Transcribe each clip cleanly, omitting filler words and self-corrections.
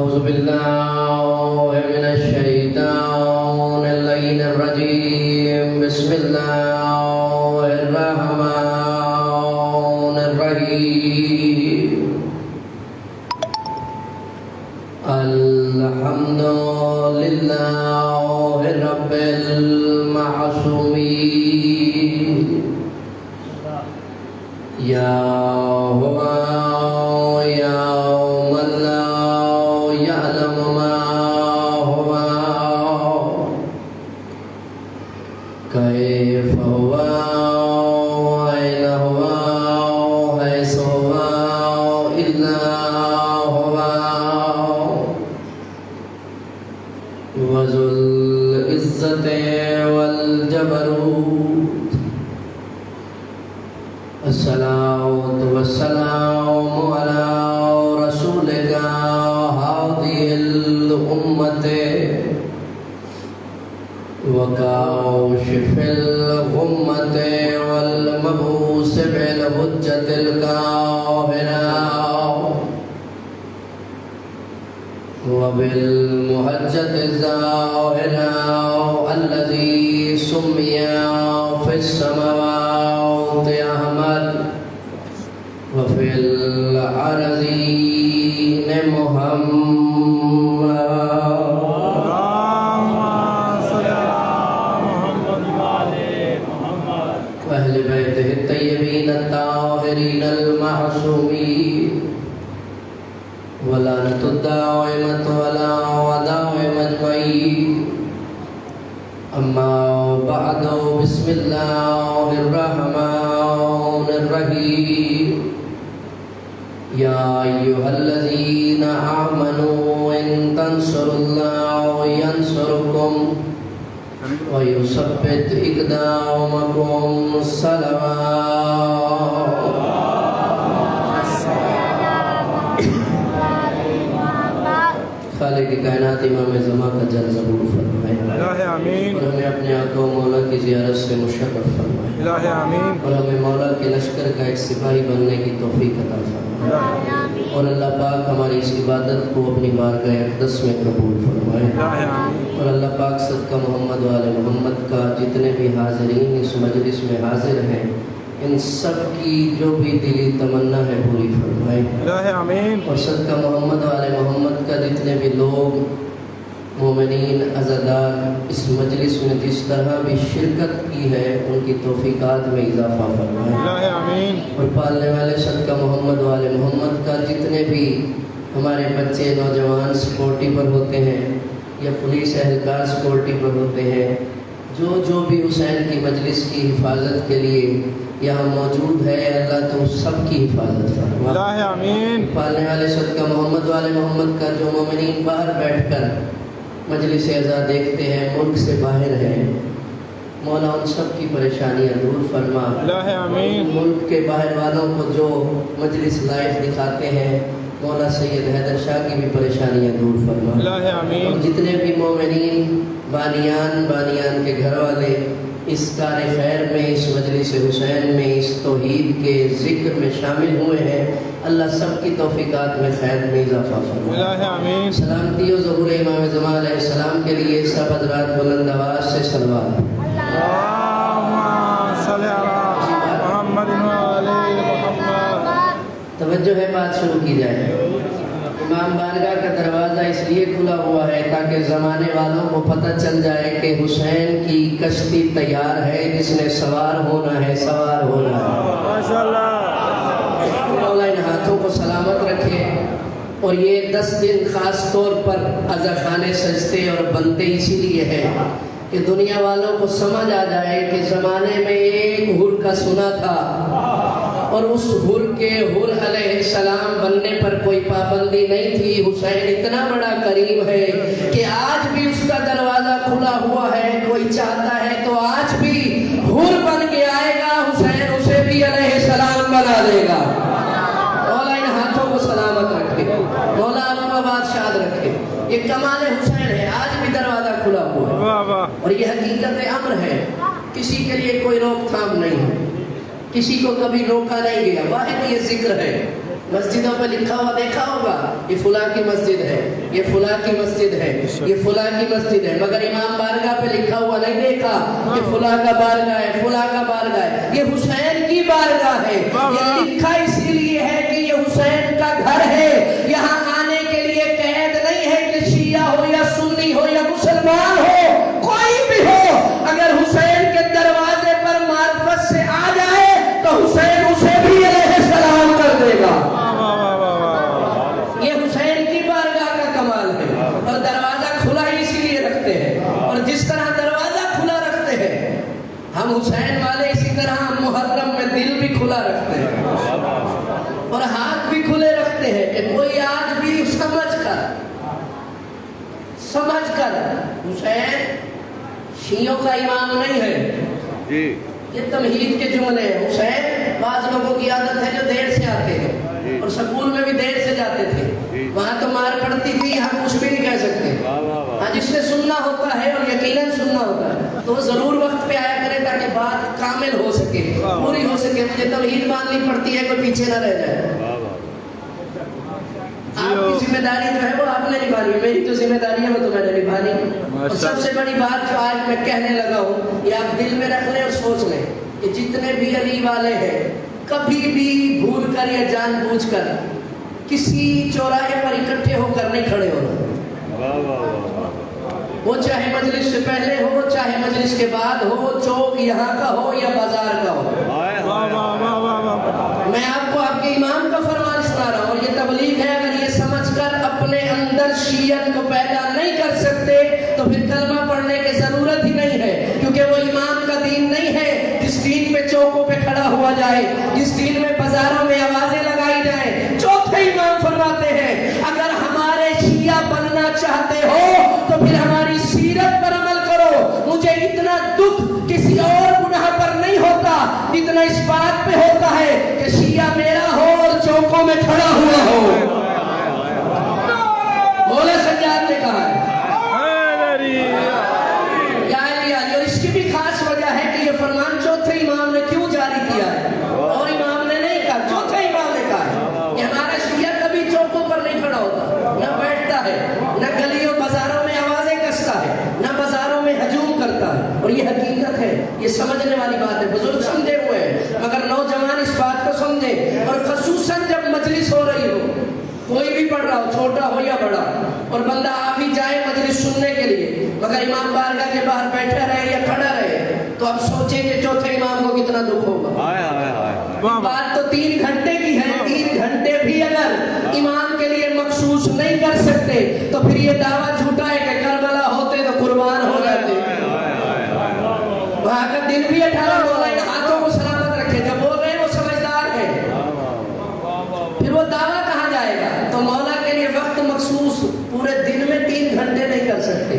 أعوذ بالله من الشيطان اللعين الرجيم بسم الله الرحمن الرحيم الحمد لله رب المعصومين يا هو كيف هو أين هو حيث هو إلا هو وذو العزة والجبروت الصلاة والسلام على رسولك هذه الأمة وكاشف الغمة والمبعوث بالحجة القاهرة وبالمحجة الظاهرة الذي سمي في السماوات أحمد وفي الأرضين محمد وأهل بيته الطيبين الطاهرين المعصومين ولعنة الدائمة ولا ودائم أجمعين أما بعد بسم الله الرحمن الرحيم يا أيها الذين آمنوا إن تنصروا الله ينصركم ويثبت أقدامكم صلوات خالق کائنات امام زمان کا جل ضرور فرمائے الہ آمین اور ہمیں اپنے آقا و مولا کی زیارت سے مشرف فرمائے الہ آمین اور ہمیں مولا کے لشکر کا ایک سپاہی بننے کی توفیق عطا فرمائے اور اللہ پاک ہماری اس عبادت کو اپنی بارگاہ اقدس میں قبول فرمائے اور اللہ پاک صدقہ محمد و آل محمد کا جتنے بھی حاضرین اس مجلس میں حاضر ہیں ان سب کی جو بھی دلی تمنا ہے پوری فرمائے الہ آمین اور صدقہ محمد و آل محمد کا جتنے بھی لوگ مومنین عزادار اس مجلس میں جس طرح بھی شرکت کی ہے ان کی توفیقات میں اضافہ فرمائے الہ آمین اور پالنے والے صدقہ محمد و آل محمد کا جتنے بھی ہمارے بچے نوجوان سیکورٹی پر ہوتے ہیں یا پولیس اہلکار سیکورٹی پر ہوتے ہیں جو بھی حسین کی مجلس کی حفاظت کے لیے یہاں موجود ہے اللہ تو سب کی حفاظت فرما الہ آمین پالنے والے صدقہ محمد والے محمد کا جو مومنین باہر بیٹھ کر مجلس اعزاز دیکھتے ہیں ملک سے باہر ہیں مولا ان سب کی پریشانیاں دور فرما الہ آمین ملک کے باہر والوں کو جو مجلس لائف دکھاتے ہیں مولا سید حیدر شاہ کی بھی پریشانیاں دور فرما الہ آمین اور جتنے بھی مومنین بانیان کے گھر والے اس کار خیر میں اس مجلس حسین میں اس توحید کے ذکر میں شامل ہوئے ہیں اللہ سب کی توفیقات میں خیر میں اضافہ فرما الہ آمین سلامتی و ظہور امام زمان علیہ السلام کے لیے سب حضرات بلند آواز سے صلوات اللہم صلی علی محمد و علی محمد توجہ ہے بات شروع کی جائے امام بارگاہ کا دروازہ اس لیے کھلا ہوا ہے تاکہ زمانے والوں کو پتہ چل جائے کہ حسین کی کشتی تیار ہے جس نے سوار ہونا ہے ماشاءاللہ مولا ان ہاتھوں کو سلامت رکھے اور یہ 10 دن خاص طور پر عزاخانے سجتے اور بنتے اسی لیے ہے کہ دنیا والوں کو سمجھ آ جائے کہ زمانے میں ایک حر کا سنا تھا اور اس حر کے حر علیہ السلام بننے پر کوئی پابندی نہیں تھی حسین اتنا بڑا کریم ہے کہ آج بھی اس کا دروازہ کھلا ہوا ہے کوئی چاہتا ہے تو آج بھی حر بن کے آئے گا حسین اسے بھی علیہ السلام بنا دے گا مولا ان ہاتھوں کو سلامت رکھے مولا آپ کو بادشاہ رکھے یہ کمال حسین ہے آج بھی دروازہ کھلا ہوا ہے اور یہ حقیقت امر ہے کسی کے لیے کوئی روک تھام نہیں ہے کسی کو کبھی روکا نہیں گیا واحد یہ ذکر ہے مسجدوں پہ لکھا ہوا دیکھا ہوگا یہ فلاں کی مسجد ہے، یہ فلاں کی مسجد ہے، یہ فلاں کی مسجد ہے، مگر امام بارگاہ پہ لکھا ہوا نہیں دیکھا یہ فلاں کا بارگاہ ہے، فلاں کا بارگاہ ہے، یہ حسین کی بارگاہ ہے۔ یہ لکھا اسی لیے ہے کہ یہ حسین کا گھر ہے، یہاں آنے کے لیے قید نہیں ہے کہ شیعہ ہو یا سنی ہو یا مسلمان ہو، کوئی بھی ہو، اگر حسین کے دروازے پر معرفت سے آ جائے تو حسین اسے بھی علیہ السلام کر دے گا۔ یہ حسین کی بارگاہ کا کمال ہے، اور دروازہ کھلا ہی اسی لیے رکھتے ہیں، اور جس طرح دروازہ کھلا رکھتے ہیں ہم حسین والے، اسی طرح ہم محرم میں دل بھی کھلا رکھتے ہیں اور ہاتھ بھی کھلے رکھتے ہیں کہ کوئی آج بھی سمجھ کر حسین شیعوں کا امام نہیں ہے۔ یہ تمہید کے جملے ہیں۔ حسین بعض لوگوں کی عادت ہے جو دیر سے آتے ہیں اور سکول میں بھی دیر سے جاتے تھے، وہاں تو مار پڑتی تھی، ہم کچھ بھی نہیں کہہ سکتے۔ ہاں جس سے سننا ہوتا ہے اور یقیناً سننا ہوتا ہے تو وہ ضرور وقت پہ آیا کرے تاکہ بات کامل ہو سکے، پوری ہو سکے۔ مجھے توحید باندھنی پڑتی ہے، کوئی پیچھے نہ رہ جائے۔ آپ کی ذمہ داری جو ہے وہ آپ نے نبھانی ہے، میری جو ذمہ داری ہے وہ تو میں نے نبھانی ہے۔ اور سب سے بڑی بات جو آج میں کہنے لگا ہوں یہ آپ دل میں رکھ لیں اور سوچ لیں کہ جتنے بھی علی والے ہیں کبھی بھی بھول کر یا جان بوجھ کر کسی چوراہے پر اکٹھے ہو کر نہیں کھڑے ہونا، وہ چاہے مجلس سے پہلے ہو، چاہے مجلس کے بعد ہو، چوک یہاں کا ہو یا بازار کا ہو۔ میں آپ کو آپ کے امام کا فرمان سنا رہا ہوں، اور یہ تبلیغ ہے۔ اگر یہ سمجھ کر اپنے اندر شیعت کو پیدا نہیں کر سکتے تو پھر کلمہ پڑھنے کی ضرورت ہی نہیں ہے، کیونکہ وہ امام کا دین نہیں ہے جس دین پہ چوکوں پہ کھڑا ہوا جائے، جس دین میں بازاروں میں آوازیں لگائی جائیں۔ چوتھے امام فرماتے ہیں اگر ہمارے شیعہ بننا چاہتے ہو تو پھر ہماری سیرت پر عمل کرو۔ مجھے اتنا دکھ کسی اور گناہ پر نہیں ہوتا جتنا اس بات پہ ہوتا ہے کہ شیعہ میرا ہو اور چوکوں میں کھڑا ہوا ہو۔ مولا سجاد نے کہا ہے یا علی علی، اور اس کی بھی خاص وجہ ہے کہ یہ فرمان چوتھے امام نے کیوں جاری کیا ہے، اور امام نے نہیں کہا، چوتھے امام نے کہا ہے کہ ہمارا شیعہ کبھی چوکوں پر نہیں کھڑا ہوتا، نہ بیٹھتا ہے، نہ گلیوں بازاروں میں آوازیں کستا ہے، نہ بازاروں میں ہجوم کرتا ہے، اور یہ حقیقت ہے، یہ سمجھنے والی بات ہے۔ بزرگ سمجھے ہوئے ہیں مگر نوجوان اس بات کو سمجھے، اور خصوصاً جب مجلس ہو رہی ہو، کوئی بھی پڑھ رہا ہو، چھوٹا ہو یا بڑا، اور بندہ آ بھی جائے مجلس سننے کے لیے مگر امام بارگاہ کے باہر بیٹھا رہے یا کھڑا رہے تو اب سوچیں کہ چوتھے امام کو کتنا دکھ ہوگا۔ بات تو 3 گھنٹے کی ہے، 3 گھنٹے بھی اگر امام کے لیے مخصوص نہیں کر سکتے تو پھر یہ دعویٰ جھوٹا ہے کہ کربلا ہوتے تو قربان ہو جاتے۔ وہاں کا دن بھی 18 ہو رہا ہے، ہاتھوں کو سلامت رکھے، جو بول رہے ہیں وہ سمجھدار ہے، پھر وہ دعویٰ کہاں جائے گا؟ تو مولا کے لیے وقت مخصوص پورے دن میں 3 گھنٹے نہیں کر سکتے،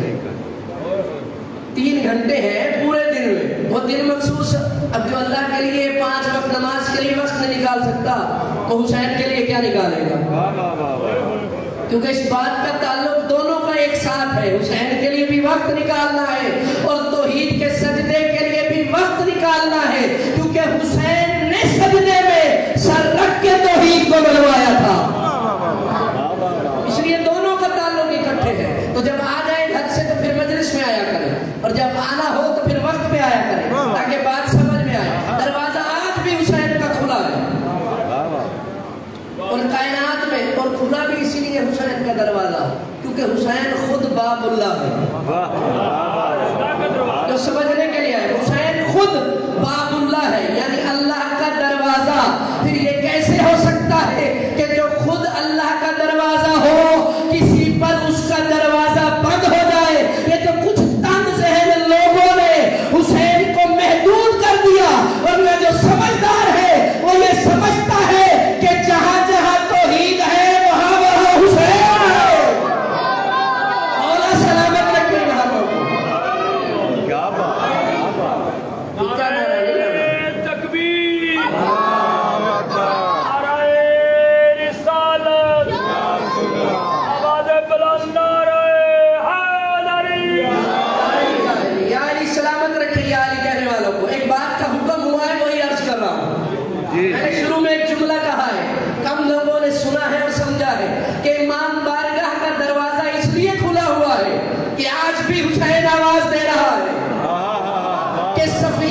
3 گھنٹے ہیں پورے دن میں، وہ دن مخصوص۔ اب جو اللہ کے لیے 5 وقت نماز کے لیے وقت نہیں نکال سکتا وہ حسین کے لیے کیا نکالے گا؟ کیونکہ اس بات کا تعلق دونوں کا ایک ساتھ ہے، حسین کے لیے بھی وقت نکالنا ہے اور توحید کے سجدے کے لیے بھی وقت نکالنا ہے، کیونکہ حسین نے سجدے میں سر رکھ کے توحید کو بنوایا تھا، اس لیے دونوں کا تعلق اکٹھے ہے۔ تو جب آ جائے گھر سے تو پھر مجلس میں آیا کریں، اور جب آنا ہو تو پھر وقت پہ آیا کریں تاکہ بات سمجھ میں آئے۔ دروازہ آج بھی حسین کا کھلا ہے اور کائنات میں، اور کھلا بھی اسی لیے حسین کا دروازہ کیونکہ حسین خود باب اللہ ہے، جو سمجھنے کے لیے ہے حسین خود باب اللہ ہے، یعنی اللہ کا دروازہ۔ پھر یہ کیسے ہو سکتا ہے کہ جو خود اللہ کا دروازہ ہو کسی پر اس کا دروازہ بند ہو جائے؟ یہ تو کچھ تنگ ذہن لوگوں نے حسین کو محدود کر دیا، ورنہ جو سمجھدار ہے وہ یہ سمجھتا ہے کہ جہاں جہاں توحید ہے وہاں وہاں حسین ہے۔ مولا سلامت رکھے بھائیوں کو۔ میں نے شروع میں ایک جملہ کہا ہے، کم لوگوں نے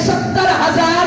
70,000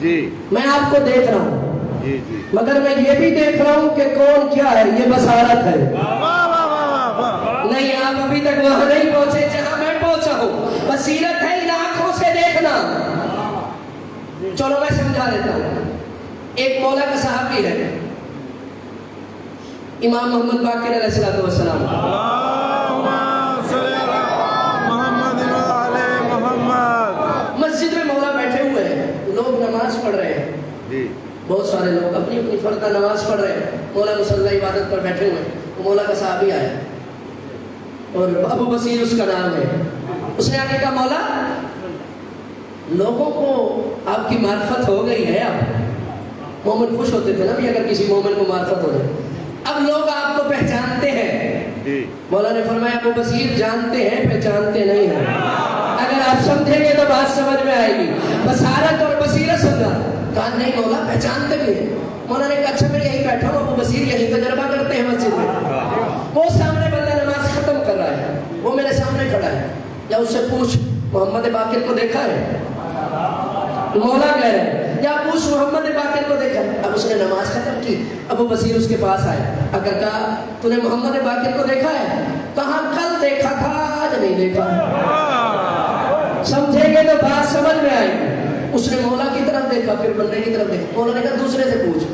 جی میں آپ کو دیکھ رہا ہوں جی جی مگر میں یہ بھی دیکھ رہا ہوں کہ کون کیا ہے. یہ بصارت ہے. واہ واہ واہ واہ. نہیں آپ ابھی تک وہاں نہیں پہنچے جہاں میں پہنچا ہوں. بصیرت ہے ان آنکھوں سے دیکھنا. چلو میں سمجھا دیتا ہوں. ایک مولا کا صحابی ہے امام محمد باقر علیہ السلام. اللہم صلی علی محمد و علی محمد. مسجد میں مولا بیٹھے ہوئے ہیں. لوگ نماز پڑھ رہے ہیں. جی بہت سارے لوگ اپنی اپنی فردہ نماز پڑھ رہے ہیں. مولا مصلی عبادت پر بیٹھے ہوئے ہیں. وہ مولا کا صحابی آیا اور ابو بصیر اس کا نام ہے. اس نے آگے کہا مولا لوگوں کو آپ کی معرفت ہو گئی ہے. اب مومن خوش ہوتے تھے نا بھی اگر کسی مومن کو معرفت ہو جائے. اب لوگ آپ کو پہچانتے ہیں. جی مولا نے فرمایا ابو بصیر جانتے ہیں پہچانتے نہیں ہیں. اگر آپ سمجھیں گے تو بات سمجھ میں آئے گی. بصارت اور بصیرت سمجھا. کہا نہیں مولا پہچانتے بھی ہیں. مولا نے کہا اچھا میں یہی بیٹھا ہوں ابو بصیر یہی تجربہ کرتے ہیں مسجد میں. وہ سامنے بندہ نماز ختم کر رہا ہے. وہ میرے سامنے کھڑا ہے. یا اس سے پوچھ محمد باقر کو دیکھا ہے. مولا کہہ رہے ہیں یا پوچھ محمد باقر کو دیکھا ہے. اب اس نے نماز ختم کی. ابو بصیر اس کے پاس آئے. اگر کہا تو نے محمد باقر کو دیکھا ہے. کہاں کل دیکھا تھا آج نہیں دیکھا. سمجھیں گے تو بات سمجھ میں آئے گی. اس نے مولا کی طرف دیکھا پھر بندے کی طرف دیکھا. مولا نے کہا دوسرے سے پوچھ.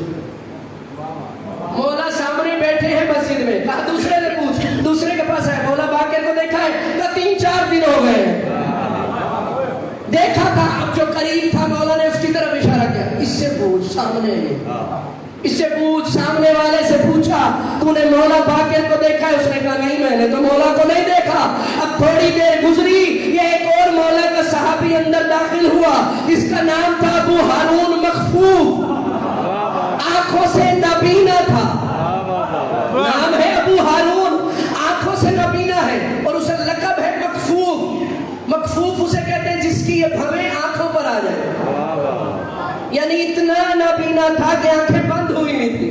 مولا سامنے بیٹھے ہیں مسجد میں. کہا دوسرے سے پوچھ. دوسرے کے پاس آئے. مولا باقر کو دیکھا ہے. کہا 3-4 دن ہو گئے دیکھا تھا. اب جو قریب تھا مولا نے اس کی طرف اشارہ کیا. اس سے پوچھ سامنے اس سے پوچھ. سامنے والے سے پوچھا تو نے مولا باقر کو دیکھا ہے. اس نے کہا نہیں میں نے تو مولا کو نہیں دیکھا. اب تھوڑی دیر گزری. یہ ایک اور مولا کا صحابی اندر داخل ہوا جس کا نام تھا ابو ہارون مخفوف. آنکھوں سے نابینا تھا. نام ہے ابو ہارون. آنکھوں سے نابینا ہے اور اسے لقب ہے مکفوف. مکفوف اسے کہتے ہیں جس کی یہ بھویں آنکھوں پر آ جائے. یعنی اتنا نابینا تھا کہ آنکھیں بند ہوئی نہیں تھی.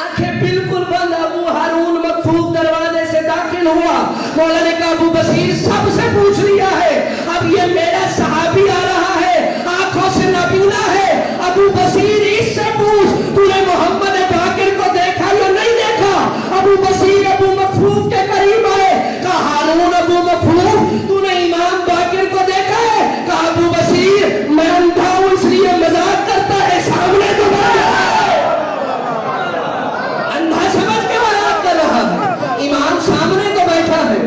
آنکھیں بالکل بند. ابو ہارون مکفوف دروازے سے داخل ہوا. مولا نے کہا ابو بصیر سب سے پوچھ لیا ہے. اب یہ میرا صحابی آ رہا ہے آنکھوں سے نابینا ہے. ابو بصیر اس سے پوچھ تو نے محمد باقر کو دیکھا یا نہیں دیکھا. ابو بصیر ابو مکفوف کے قریب آئے. کہا ہارون ابو مکفوف تو نے امام باقر کو دیکھا ہے. کہا ابو بصیر میں اندھا ہوں اس لیے مذاق کرتا ہے. سامنے تو بیٹھا ہے. اندھا سمجھ کے مذاق کر رہا ہے. امام سامنے تو بیٹھا ہے.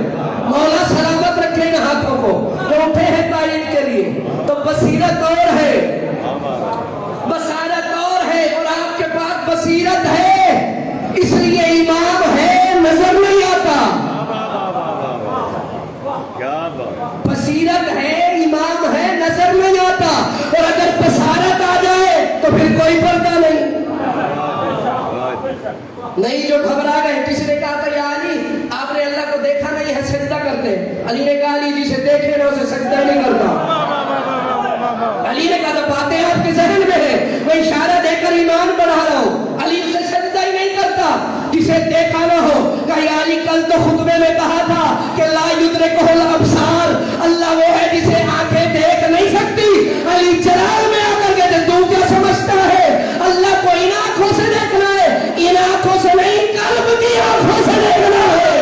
مولا سلامت رکھے گا ہاتھوں کو جو اٹھے ہیں تائید کے لیے. تو بصیرت اور ہے بصارت اور ہے اور آپ کے پاس بصیرت ہے اس لیے امام ہے نظر نہیں آتا. بصیرت ہے امام ہے نظر نہیں آتا. اور اگر بصارت آ جائے تو پھر کوئی پردہ نہیں. جو گھبرا گئے. کسی نے کہا تھا یا علی آپ نے اللہ کو دیکھا نہیں ہے سجدہ کرتے. علی نے کہا علی جسے دیکھے نہ اسے سجدہ نہیں کرتا. علی نے کہا تو باتیں آپ کے ذہن میں ہے میں اشارہ دے کر ایمان بڑھا رہا ہوں. علی اسے سجدہ ہی نہیں کرتا جسے دیکھا نہ ہو. کہا یا علی کل تو خطبے میں کہا تھا کہ لا یدرکہ الابصار. اللہ وہ ہے جسے آنکھیں دیکھ نہیں سکتی. علی جلال میں آ کر کہتے تو کیا سمجھتا ہے اللہ کو ان آنکھوں سے دیکھنا ہے. ان آنکھوں سے نہیں قلب کی آنکھوں سے دیکھنا ہے.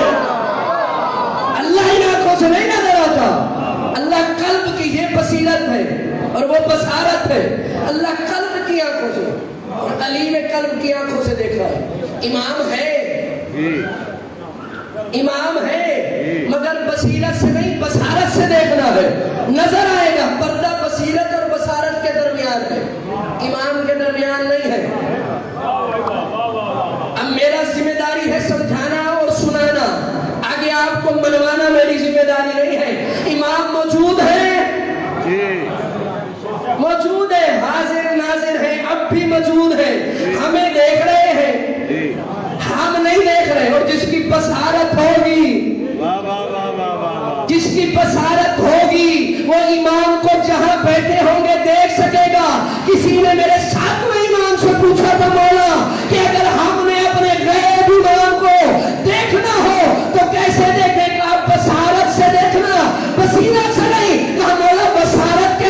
اللہ ان آنکھوں سے نہیں نظر آتا. اللہ قلب کی یہ بصیرت ہے اور وہ بصارت ہے. اللہ قلب کی آنکھوں سے اور علی نے قلب کی آنکھوں سے دیکھا ہے. امام ہے امام ہے مگر بصیرت سے نہیں بصارت سے دیکھنا ہے. نظر آئے گا. پردہ بصیرت اور بصارت کے درمیان ہے امام کے درمیان نہیں ہے. اب میرا ذمہ داری ہے سمجھانا اور سنانا. آگے آپ کو منوانا میری ذمہ داری نہیں ہے. امام موجود ہے موجود ہے حاضر ناظر ہے. اب بھی موجود ہے. ہمیں دیکھ رہے ہیں ہم نہیں دیکھ رہے. اور جس کی بصارت ہوگی جس کی بصارت ہوگی وہ امام کو جہاں بیٹھے ہوں گے دیکھ سکے گا. کسی نے میرے ساتویں امام سے پوچھا تھا مولا کہ اگر ہم نے اپنے غیب امام کو دیکھنا ہو تو کیسے دیکھے گا. بصارت سے دیکھنا بصیرت سے نہیں. کہا مولا بصارت کے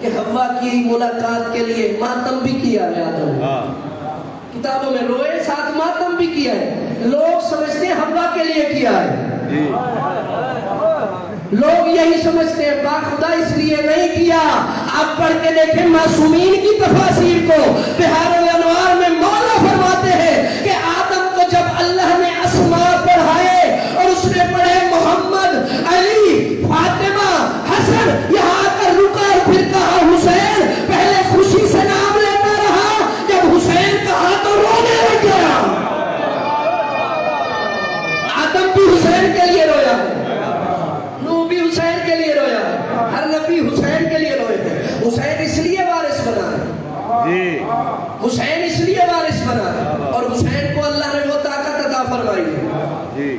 کہ حوا کی ملاقات کے لیے ماتم بھی کیا ہے آدم، کتابوں میں روئے ساتھ ماتم بھی کیا ہے. لوگ سمجھتے ہیں حوا کے لیے کیا ہے، لوگ یہی سمجھتے ہیں باخدا اس لیے نہیں کیا. آپ پڑھ کے دیکھیں معصومین کی تفاسیر کو، بہار الانوار میں مولا فرماتے ہیں کہ آدم کو جب اللہ نے اسماء پڑھائے اور اس نے پڑھے محمد، علی، فاطمہ، حسن، یہاں آ کر رکا اور پھر کہا حسین. پہلے خوشی سے نام لیتا رہا، جب حسین کہا تو رونے لگ گیا. آدم بھی حسین کے لیے رویا ہے، نوح بھی حسین کے لیے رویا ہے، ہر نبی حسین کے لیے روئے تھے. حسین اس لیے وارث بنا ہے، حسین اس لیے وارث بنا ہے. اور حسین کو اللہ نے وہ طاقت عطا فرمائی ہے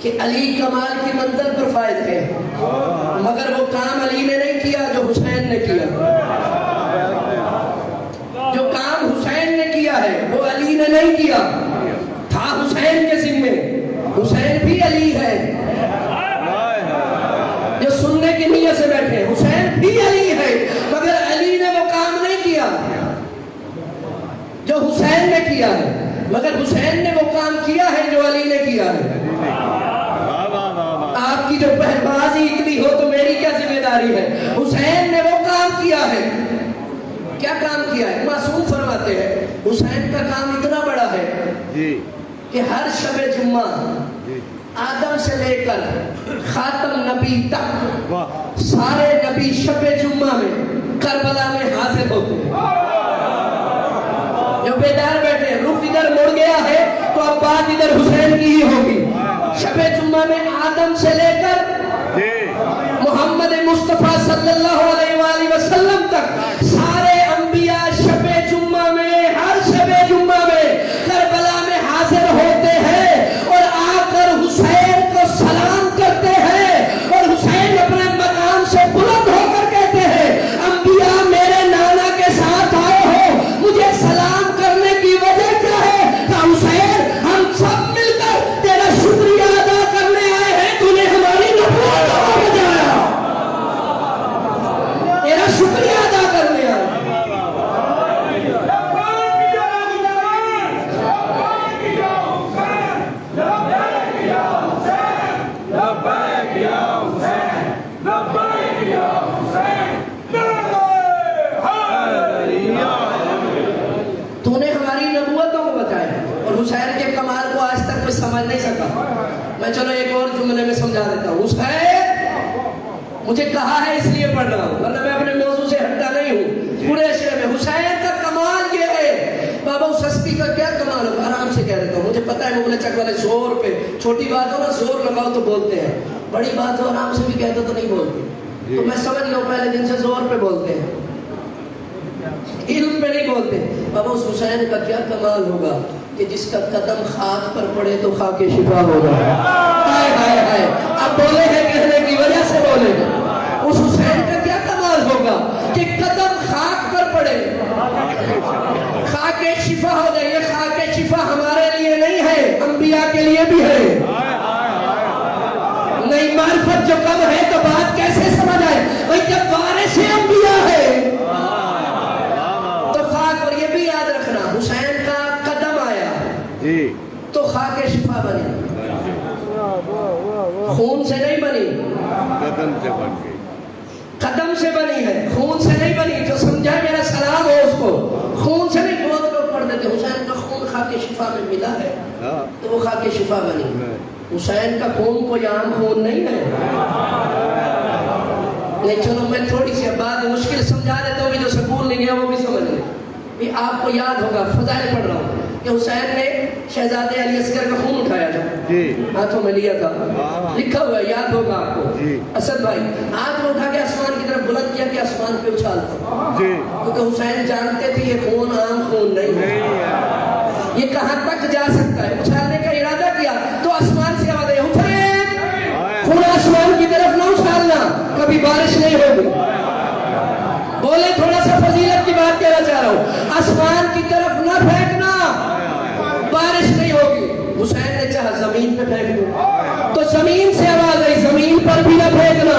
کہ علی کمال کی منزل پر فائز ہے، مگر وہ کام علی نے نہیں کیا جو حسین نے کیا. جو کام حسین نے کیا ہے وہ علی نے نہیں کیا، تھا حسین کے ذمے. حسین بھی علی ہے، جو سننے کی نیت سے بیٹھے، حسین بھی علی ہے، مگر علی نے وہ کام نہیں کیا جو حسین نے کیا ہے، مگر حسین نے وہ کام کیا ہے جو علی نے کیا ہے. آپ کی جو بہبازی اتنی ہو تو میری کیا ذمہ داری ہے؟ حسین نے وہ کام کیا ہے. کیا کام کیا ہے؟ معصوم فرماتے ہیں حسین کا کام اتنا بڑا ہے کہ ہر شب جمعہ آدم سے لے کر خاتم نبی تک سارے نبی شب جمعہ میں کربلا میں حاضر ہوتے ہیں. جو بیدار بیٹھے رخ ادھر مڑ گیا ہے تو اب بات ادھر حسین کی ہی ہوگی. شب جمعہ میں آدم سے لے کر محمد مصطفیٰ صلی اللہ علیہ وآلہ وسلم تک سارے انبیاء شب جمعہ میں، ہر شب جمعہ میں کربلا میں حاضر ہوتے ہیں اور آ کر حسین کو سلام کرتے ہیں. اور حسین اپنے مقام سے بلند ہو کر کہتے ہیں انبیاء میرے نانا کے ساتھ آئے ہو، مجھے سلام کرنے کی وجہ کیا ہے؟ کہ حسین ہم سب مل کر تیرا شکریہ ادا کرنے آئے ہیں، تو نے ہماری نبوت کو بجایا، تیرا شکریہ ادا کرنے آئے. تو نے ہماری نبوتوں کو بتایا. اور حسین کے کمال کو آج تک میں سمجھ نہیں سکا. میں چلو ایک اور جملے میں سمجھا دیتا ہوں. حسین مجھے کہا ہے اس لیے پڑھ رہا ہوں، ورنہ میں اپنے موضوع سے ہٹتا نہیں ہوں. پورے شہر میں حسین کا کمال یہ ہے. بابا اس ہستی کا کیا کمال ہے؟ آرام سے کہہ دیتا ہوں. مجھے پتا ہے مغل چک والے زور پہ، چھوٹی بات ہو نا زور لگاؤ تو بولتے ہیں، بڑی بات ہو آرام سے بھی کہتے تو نہیں بولتے. تو میں سمجھ گیا پہلے دن سے زور پہ بولتے ہیں، علم پہ نہیں بولتے. بابا اس حسین کا کیا کمال ہوگا کہ جس کا قدم خاک پر پڑے تو خاک شفا ہوگا. ہائے ہائے ہائے، اب بولے ہیں کہنے کی وجہ سے بولے ہیں. اس حسین کا کیا کمال ہوگا کہ قدم خاک پر پڑے خاک شفا ہو جائے. یہ خاک شفا ہمارے لیے نہیں ہے، انبیاء کے لیے بھی ہے. نہیں معرفت جو کم ہے تو بات کیسے سمجھ آئے؟ بھئی جب وارث انبیاء ہے تو خاک. اور یہ بھی یاد رکھنا حسین کا قدم آیا تو خاک شفا بنی، خون سے نہیں بنی، قدم سے بنی ہے، خون سے نہیں بنی. جو سمجھائے میرا سلام ہو اس کو. خون سے نہیں. بہت لوگ پڑھ دیتے حسین کا خون خاک شفا میں ملا ہے تو وہ خاک شفا بنی. حسین کا خون کوئی عام خون نہیں ہے. نہیں چلو میں تھوڑی سی بات مشکل سمجھا دیتا ہوں، جو سکول نہیں گیا وہ بھی سمجھ لیں. آپ کو یاد ہوگا، فضائل پڑھ رہا ہوں کہ حسین نے شہزادے علی اصغر کا خون اٹھایا تھا، ہاتھوں میں لیا تھا، لکھا ہوا ہے، یاد ہوگا آپ کو. اسد بھائی ہاتھ میں اٹھا کے آسمان کی طرف بلند کیا کہ آسمان پہ اچھالتا، کیونکہ حسین جانتے تھے یہ خون عام خون نہیں ہے، یہ کہاں تک جا سکتا ہے. اچھالنے کا ارادہ کیا تو آسمان سے آواز آئی حسین خون آسمان کی طرف نہ اچھالنا، کبھی بارش نہیں ہوگی. بولے تھوڑا سا فضیلت کی بات کہنا چاہ رہا ہوں، آسمان کی طرف نہ پھینکنا، بارش نہیں ہوگی. حسین نے چاہا زمین پہ پھینک دو تو زمین سے آواز آئی زمین پر بھی نہ پھینکنا،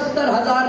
70,000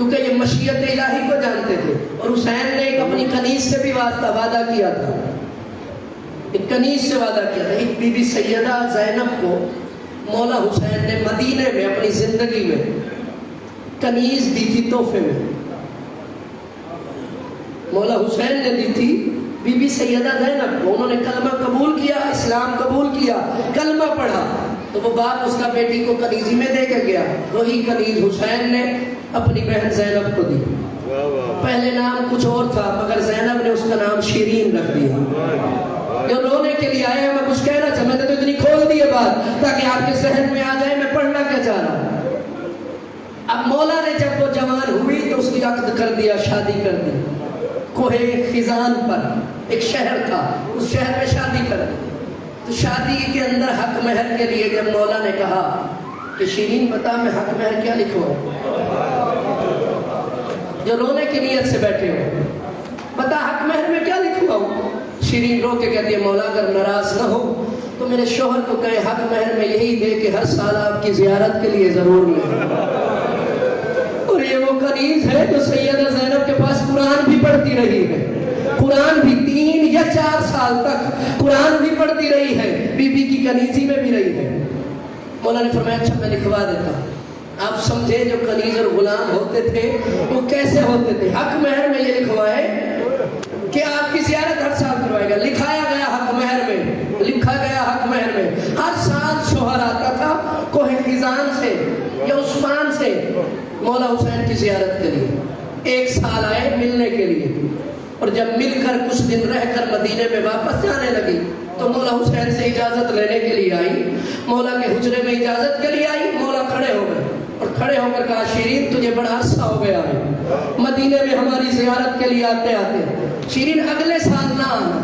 کیونکہ یہ مشیت الہی کو جانتے تھے. اور حسین نے ایک اپنی کنیز سے بھی وعدہ کیا تھا, ایک کنیز سے وعدہ کیا تھا. ایک بی بی سیدہ زینب کو مولا حسین نے مدینے میں اپنی زندگی میں کنیز دی تھی تحفے میں. مولا حسین نے دی تھی بی بی سیدہ زینب کو. انہوں نے کلمہ قبول کیا, اسلام قبول کیا, کلمہ پڑھا, تو وہ باپ اس کا بیٹی کو کنیزی میں دے کے گیا. وہی کنیز حسین نے اپنی بہن زینب کو دی. پہلے نام کچھ اور تھا مگر زینب نے اس کا نام شیرین رکھ دیا. جو رونے کے لیے آئے, میں کچھ کہنا چاہتا, میں نے تو اتنی کھول دی ہے بات تاکہ آپ کے ذہن میں آ جائے میں پڑھنا کیا چاہ رہا ہوں. اب مولا نے جب وہ جوان ہوئی تو اس کی عقد کر دیا, شادی کر دی. کوہ خزان پر ایک شہر تھا, اس شہر میں شادی کر دی. تو شادی کے اندر حق مہر کے لیے جب مولا نے کہا کہ شیرین بتا میں حق مہر کیا لکھوں, جو رونے کی نیت سے بیٹھے ہو, بتا حق مہر میں کیا لکھوں. شیرین رو کے کہتی ہے مولا اگر ناراض نہ ہو تو میرے شوہر کو کہے حق مہر میں یہی دے کہ ہر سال آپ کی زیارت کے لیے ضرور لیں. اور یہ وہ کنیز ہے جو سیدہ زینب کے پاس قرآن بھی پڑھتی رہی ہے, قرآن بھی 3 یا 4 سال تک قرآن بھی پڑھتی رہی ہے, بی بی کی کنیزی میں بھی رہی ہے. مولا نے فرمایا اچھا میں لکھوا دیتا. آپ سمجھے جو کنیز اور غلام ہوتے تھے وہ کیسے ہوتے تھے. حق مہر میں یہ لکھوائے کہ آپ کی زیارت ہر سال کروائے گا. لکھایا گیا حق مہر میں, لکھا گیا حق مہر میں. ہر سال شوہر آتا تھا کوہ خزان سے یا عثمان سے مولا حسین کی زیارت کے لیے. 1 سال آئے ملنے کے لیے, اور جب مل کر کچھ دن رہ کر مدینے میں واپس جانے لگی تو مولا حسین سے اجازت لینے کے لیے آئی. مولا کے حجرے میں اجازت کے لیے آئی. مولا کھڑے ہو گئے اور کھڑے ہو کر کہا شیرین تجھے بڑا عرصہ ہو گیا ہے مدینے میں ہماری زیارت کے لیے آتے آتے. شیرین اگلے سال نہ آنا.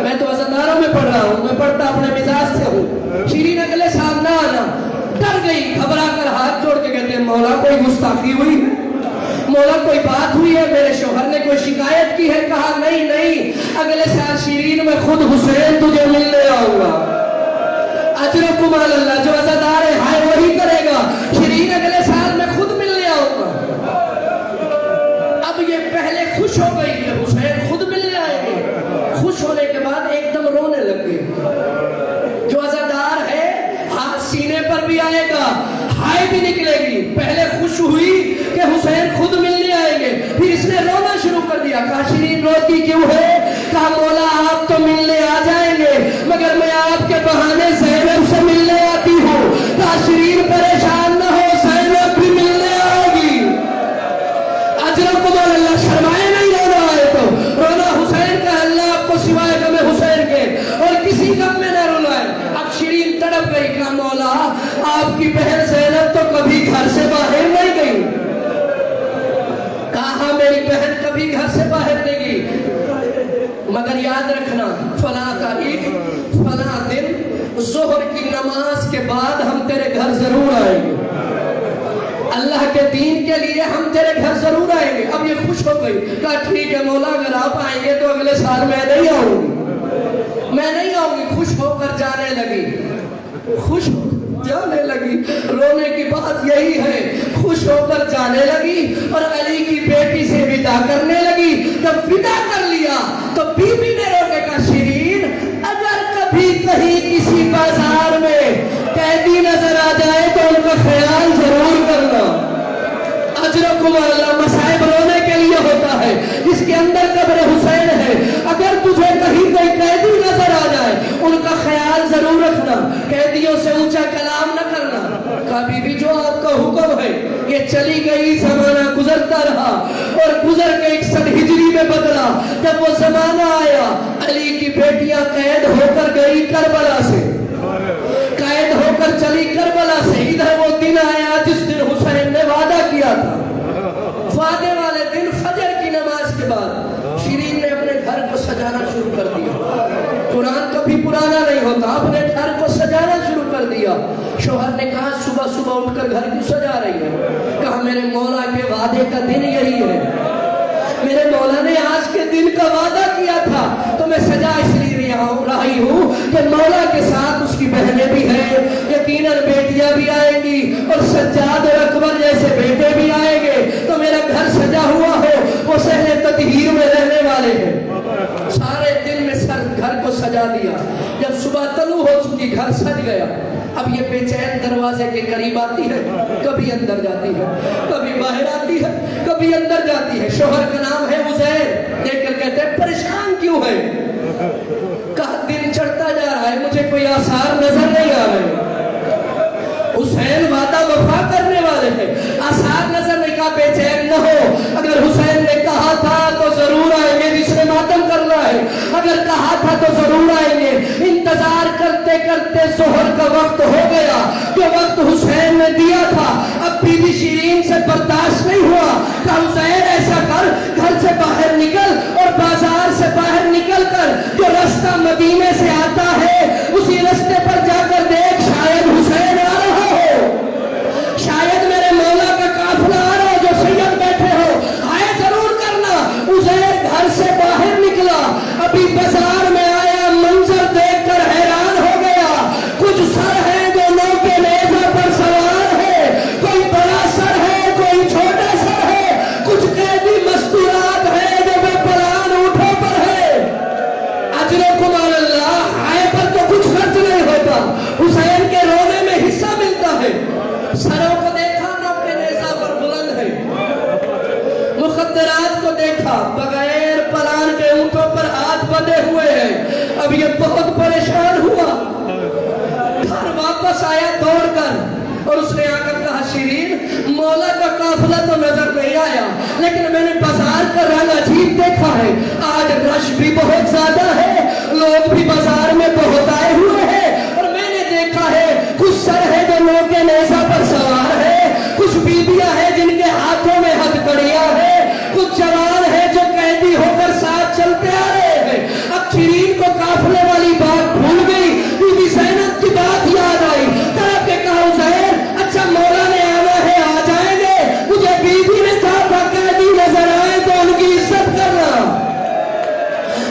میں تو عزاداروں میں پڑھ رہا ہوں, میں پڑھتا اپنے مزاج سے ہوں. شیرین اگلے سال نہ آنا. ڈر گئی, گھبرا کر ہاتھ جوڑ کے کہتے ہیں مولا کوئی گستاخی ہوئی ہے, مولا کوئی بات ہوئی ہے, میرے شوہر نے کوئی شکایت کی ہے. کہا نہیں نہیں, اگلے سال شیرین میں خود حسین تجھے ملنے آؤں گا. اجرکم علی اللہ, جو عزادار ہے ہائے وہی کرے گا. شیرین اگلے سال میں خود ملنے آؤں گا. اب یہ پہلے خوش ہو گئی کہ حسین خود ملنے آئیں گے. خوش ہونے کے بعد ایک دم رونے لگ گئی. جو عزادار ہے ہاتھ سینے پر بھی آئے گا, ہائے بھی نکلے گی. پہلے خوش ہوئی کہ حسین خود ملنے آئیں گے, پھر اس نے رونا شروع کر دیا. کہا شیرین روتی کیوں ہے؟ کہا مولا آپ تو ملنے آ جائیں گے مگر میں آپ کے بہانے زینب سے ملنے آتی ہوں. کہا شیرین پریشان نہ ہو, زینب بھی ملنے آئے گی. اجرکم اللہ, شرمائے نہیں رونا آئے تو. رونا حسین کا, اللہ آپ کو سوائے غم حسین کے اور کسی غم میں نہ رونا ہے. اب شیرین تڑپ گئی. کہا مولا آپ کی بہن زینب تو کبھی گھر سے باہر نہیں گئی. کہا میری بہن کبھی گھر سے باہر نہیں گئی, مگر یاد رکھنا فلاں تاریخ فلاں دن ظہر کی نماز کے بعد ہم تیرے گھر ضرور آئیں گے. اللہ کے دین کے لیے ہم تیرے گھر ضرور آئیں گے. اب یہ خوش ہو گئی. کہا ٹھیک ہے مولا اگر آپ آئیں گے تو اگلے سال میں نہیں آؤں گی, میں نہیں آؤں گی. خوش ہو کر جانے لگی, خوش ہو جانے لگی. رونے کی بات یہی ہے, خوش ہو کر جانے لگی اور علی کی بیٹی سے ودا کرنے لگی. جب ودا کر لیا تو بی بی نے رو کے کہا شیرین اگر کبھی کہیں کسی بازار میں قیدی نظر آ جائے تو ان کا خیال ضرور کرنا. اجرکم اللہ, مصائب رونے کے لیے ہوتا ہے. جس کے اندر قبر حسین ہے, اگر تجھے کہیں کوئی قیدی نظر آ جائے ان کا خیال ضرور رکھنا. قیدیوں سے اونچا کلام نہ کرنا. کہا بی بی جو آپ کا حکم ہے. یہ چلی گئی, زمانہ گزرتا رہا اور گزر کے 61 ہجری میں بدلا. جب وہ زمانہ آیا علی کی بیٹیاں قید ہو کر گئی کربلا سے, قید ہو کر چلی کربلا سے. ادھر وہ دن آیا جس دن حسین نے وعدہ کیا تھا. وعدے والے دن فجر کی نماز کے بعد شیرین نے اپنے گھر کو سجانا شروع کر دیا. قرآن کبھی پرانا نہیں ہوتا, اپنے گھر کو سجانا شروع کر دیا. شوہر نے کہا صبح صبح اٹھ کر گھر کیوں سجا رہی ہے؟ کہا میرے مولا کے وعدے کا دن یہی ہے. میرے مولا نے آج کے دن کا وعدہ کیا تھا تو میں سجا اس لیے رہی ہوں کہ مولا کے ساتھ اس کی بہنیں بھی ہیں، یقیناً بیٹیاں بھی آئیں گی اور سجاد اور اکبر جیسے بیٹے بھی آئیں گے، تو میرا گھر سجا ہوا ہو۔ وہ صحن تطہیر میں رہنے والے ہیں۔ سارے دن میں گھر کو سجا دیا، جب صبح طلوع ہو چکی گھر سج گیا۔ اب یہ بے چین دروازے کے قریب آتی ہے، کبھی اندر جاتی ہے، کبھی باہر آتی ہے، کبھی اندر جاتی ہے۔ شوہر کا نام ہے عزیر، دیکھ کر کہتے ہیں پریشان کیوں ہے؟ کہا دن چڑھتا جا رہا ہے، مجھے کوئی آثار نظر نہیں آ رہے۔ حسین وعدہ وفا کرنے والے ہیں، آثار نظر نہیں، کہا بے چین نہ ہو، اگر حسین نے کہا تھا تو ضرور آئیں گے، جس نے ماتم کرنا ہے، اگر کہا تھا تو ضرور آئیں گے۔ انتظار کرتے کرتے ظہر کا وقت ہو گیا، جو وقت حسین نے دیا تھا اب بی بی شیرین سے برداشت نہیں ہوا۔ کہا حسین ایسا کر، گھر سے باہر نکل اور بازار سے باہر نکل کر جو رستہ مدینے سے آتا ہے اسی رستے پر جا کر دیکھ، شاید حسین آ رہا ہو، شاید میرے مولا کا قافلہ آ رہا ہو، جو سید بیٹھے ہو، آئے ضرور کرنا۔ عزیر گھر سے باہر نکلا، ابھی بازار میں آیا، منظر دیکھ کر حیران ہو گیا۔ کچھ سر ہیں جو نو کے نیزہ پر سوار ہے، کوئی بڑا سر ہے، کوئی چھوٹا سر ہے، کچھ قیدی مستورات ہیں جو بے پلان اونٹوں پر ہے۔ اجرکم علی اللہ، آئے پر تو کچھ خرچ نہیں ہوتا، حسین کے رونے میں حصہ ملتا ہے۔ سروں کو دیکھا نو کے نیزہ پر بلند ہے، مخدرات کو دیکھا بغیر پلان کے اونٹوں پر ہاتھ بندھے ہوئے ہیں۔ اب یہ بہت پریشان ہوا، گھر واپس آیا دوڑ کر اور اس نے آ کر کہا شیرین مولا کا قافلہ تو نظر نہیں آیا، لیکن میں نے بازار کا رنگ عجیب دیکھا ہے، آج رش بھی بہت زیادہ ہے، لوگ بھی بازار میں بہت آئے ہوئے ہیں، اور میں نے دیکھا ہے کچھ سر ہے جو لوگ کے نیزہ پر سوار ہے، کچھ بیویاں ہیں جن کے ہاتھوں میں ہتھکڑیاں ہیں، کچھ جوان ہیں جو قیدی ہو کر ساتھ چلتے آ رہے ہیں۔ اب شیرین کو قافلے والی بات بھول گئی، بی بی زینب کی بات یاد آئی، طرف کے کہا حسین اچھا مولا نے آنا ہے آ جائیں گے، مجھے بیوی نے کہا تھا قیدی نظر آئے تو ان کی عزت کرنا،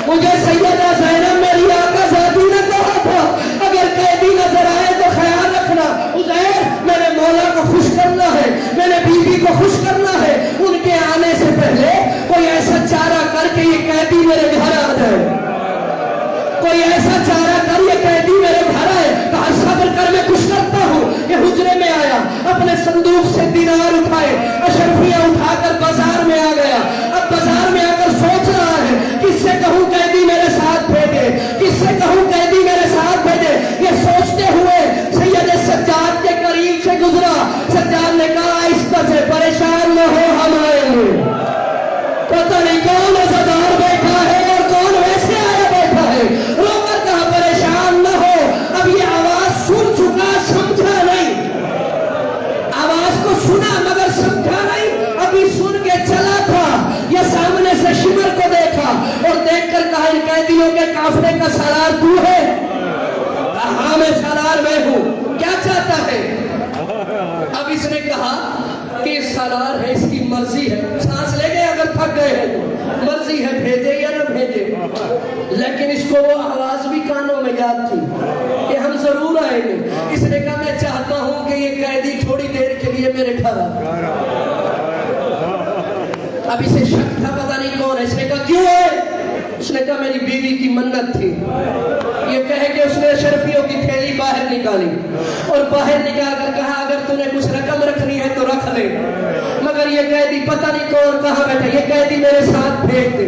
مجھے سیدہ زینب میری آقا زادی نے کہا تھا اگر قیدی نظر آئے تو خیال رکھنا۔ حسین میں نے مولا کو خوش کرنا ہے، میں نے بیوی کو خوش کرنا ہے، ان کے آنے سے پہلے کوئی ایسا چارہ کر کے یہ قیدی میرے گھر آ جائے، کوئی ایسا چارہ کر یہ قیدی میرے گھر آئے۔ کہا صبر کر میں کچھ کرتا ہوں۔ یہ حجرے میں آیا، اپنے صندوق سے دینار اٹھائے، اشرفیاں اٹھا کر بازار میں آ گیا۔ اب بازار میں آ کر سوچ رہا ہے کس سے کہوں قیدی میرے ساتھ بھیجے، کس سے کہوں قیدی میرے ساتھ بھیجے۔ یہ سوچتے ہوئے سید سجاد کے قریب سے گزرا، سجاد نے کہا آہستہ سے پریشان نہ ہو ہم آئیں گے، پتہ نہیں کون عزادار بیٹھا ہے اور کون ویسے آیا بیٹھا ہے، رو کر کہا پریشان نہ ہو، اب یہ آواز سن چکا سمجھا نہیں، آواز کو سنا مگر سمجھا نہیں، ابھی سن کے چلا تھا، یہ سامنے سے شمر کو دیکھا اور دیکھ کر کہا ان قیدیوں کے قافلے کا سالار تو ہے؟ کہا ہاں میں سالار میں ہوں، کیا چاہتا ہے؟ اب اس نے کہا کہ سالار ہے، اس کی مرضی ہے، سانس لے گئے اگر تھک گئے ہیں تو مرضی ہے بھیجے یا نہ بھیجے، لیکن اس کو وہ آواز بھی کانوں میں یاد تھی کہ ہم ضرور آئیں گے۔ اس نے کہا میں چاہتا ہوں کہ یہ قیدی تھوڑی دیر کے لیے میرے گھر آئے۔ اب اسے شک تھا پتہ نہیں کون ہے، اس نے کہا کیوں ہے؟ اس نے کہا میری بیوی کی منت تھی، یہ کہے کہ اس نے اشرفیوں کی تھیلی باہر نکالی اور باہر نکال کر کہا اگر تو نے کچھ رقم رکھنی ہے تو رکھ لے، مگر یہ قیدی پتہ نہیں کون کہاں بیٹھا، یہ قیدی میرے ساتھ بھیج دے۔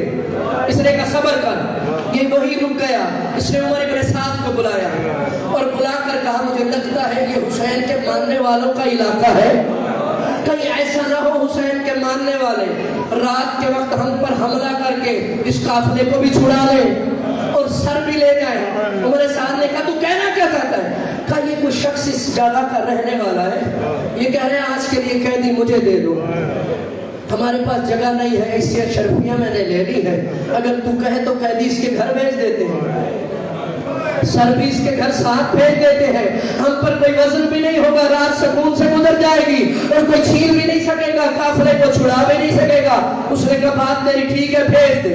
اس نے کہا صبر کر، یہ وہی رک گیا۔ اس نے عمر ابن سعد کو بلایا اور بلا کر کہا مجھے لگتا ہے یہ حسین کے ماننے والوں کا علاقہ ہے، کہیں ایسا نہ ہو حسین کے ماننے والے رات کے وقت ہم پر حملہ کر کے اس قافلے کو بھی چھڑا لیں اور سر بھی لے جائیں۔ عمر سعد نے کہا تو کہنا کیا چاہتا ہے؟ کہا یہ کوئی شخص اس جگہ کا رہنے والا ہے، یہ کہہ رہے ہیں آج کے لیے قیدی مجھے دے دو، ہمارے پاس جگہ نہیں ہے، اس سے اشرفیاں میں نے لے لی ہے، اگر تو کہے تو قیدی اس کے گھر بھیج دیتے ہیں، سروس کے گھر ساتھ بھیج دیتے ہیں، ہم پر کوئی وزن بھی نہیں ہوگا، رات سکون سے گزر جائے گی اور کوئی چھین بھی نہیں سکے گا، قافلے کو چھڑا بھی نہیں سکے گا۔ اس نے کہا بات تیری ٹھیک ہے بھیج دے۔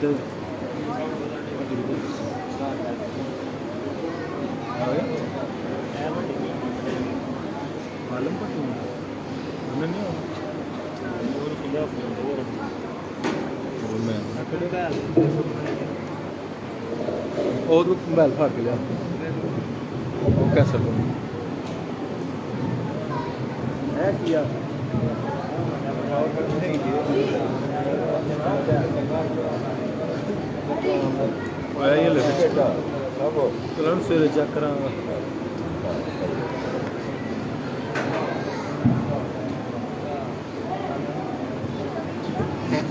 ادھر معلوم پٹی نہیں اور موبائل پھاڑ کے لیا کیسا ہے کیا یہ لے کلر سے چیک کرا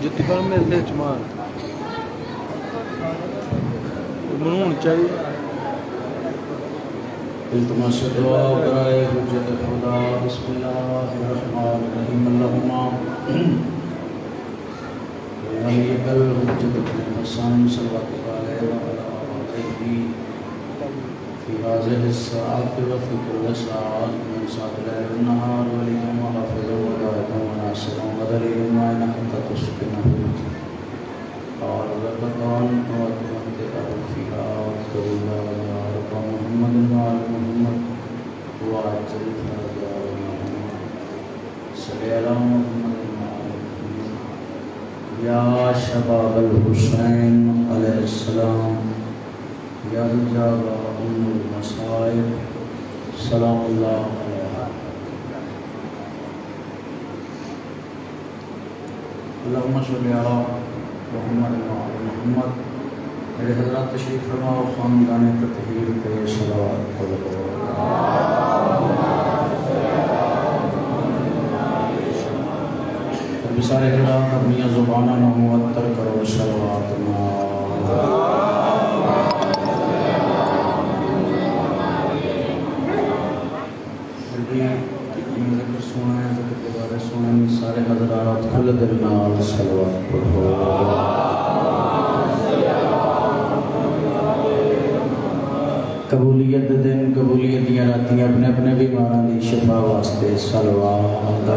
جتی پر میرے چمار منون چاہیے التماس دعا برائے حجت خدا بسم اللہ الرحمن الرحیم اللہم علیک الحجت ابن حسن صلوات علیہ وآلہ فی حاضر الساعت وفی کل ساعت من ساعت لیل النہار ولیم وحافظ ودائم وناصر ودلیل وعین حتی تسکنہ اور ربطان واتمنت فیہا واتقولا یا رب محمد وعلى محمد وعجل فرجا محمد صلی اللہ محمد یا شباب الحسین علیہ السلام یا رجال ام المصائب سلام اللہ علیہ اللہم صلی اللہ محمد وعلى محمد میرے حضرات تشریف فرماؤ خاندان تطہیر پہ صلوات پڑھو اب سارے حضرات اپنی زبانہ معطر کرو صلوات ذکر سنائیں ذکر کے بارے سنائیں سارے حضرات کھل دل نال صلوات پڑھو قبولیت دن قبولیت دیا راتی اپنے اپنے بیماران دی شفا واسطے صلوات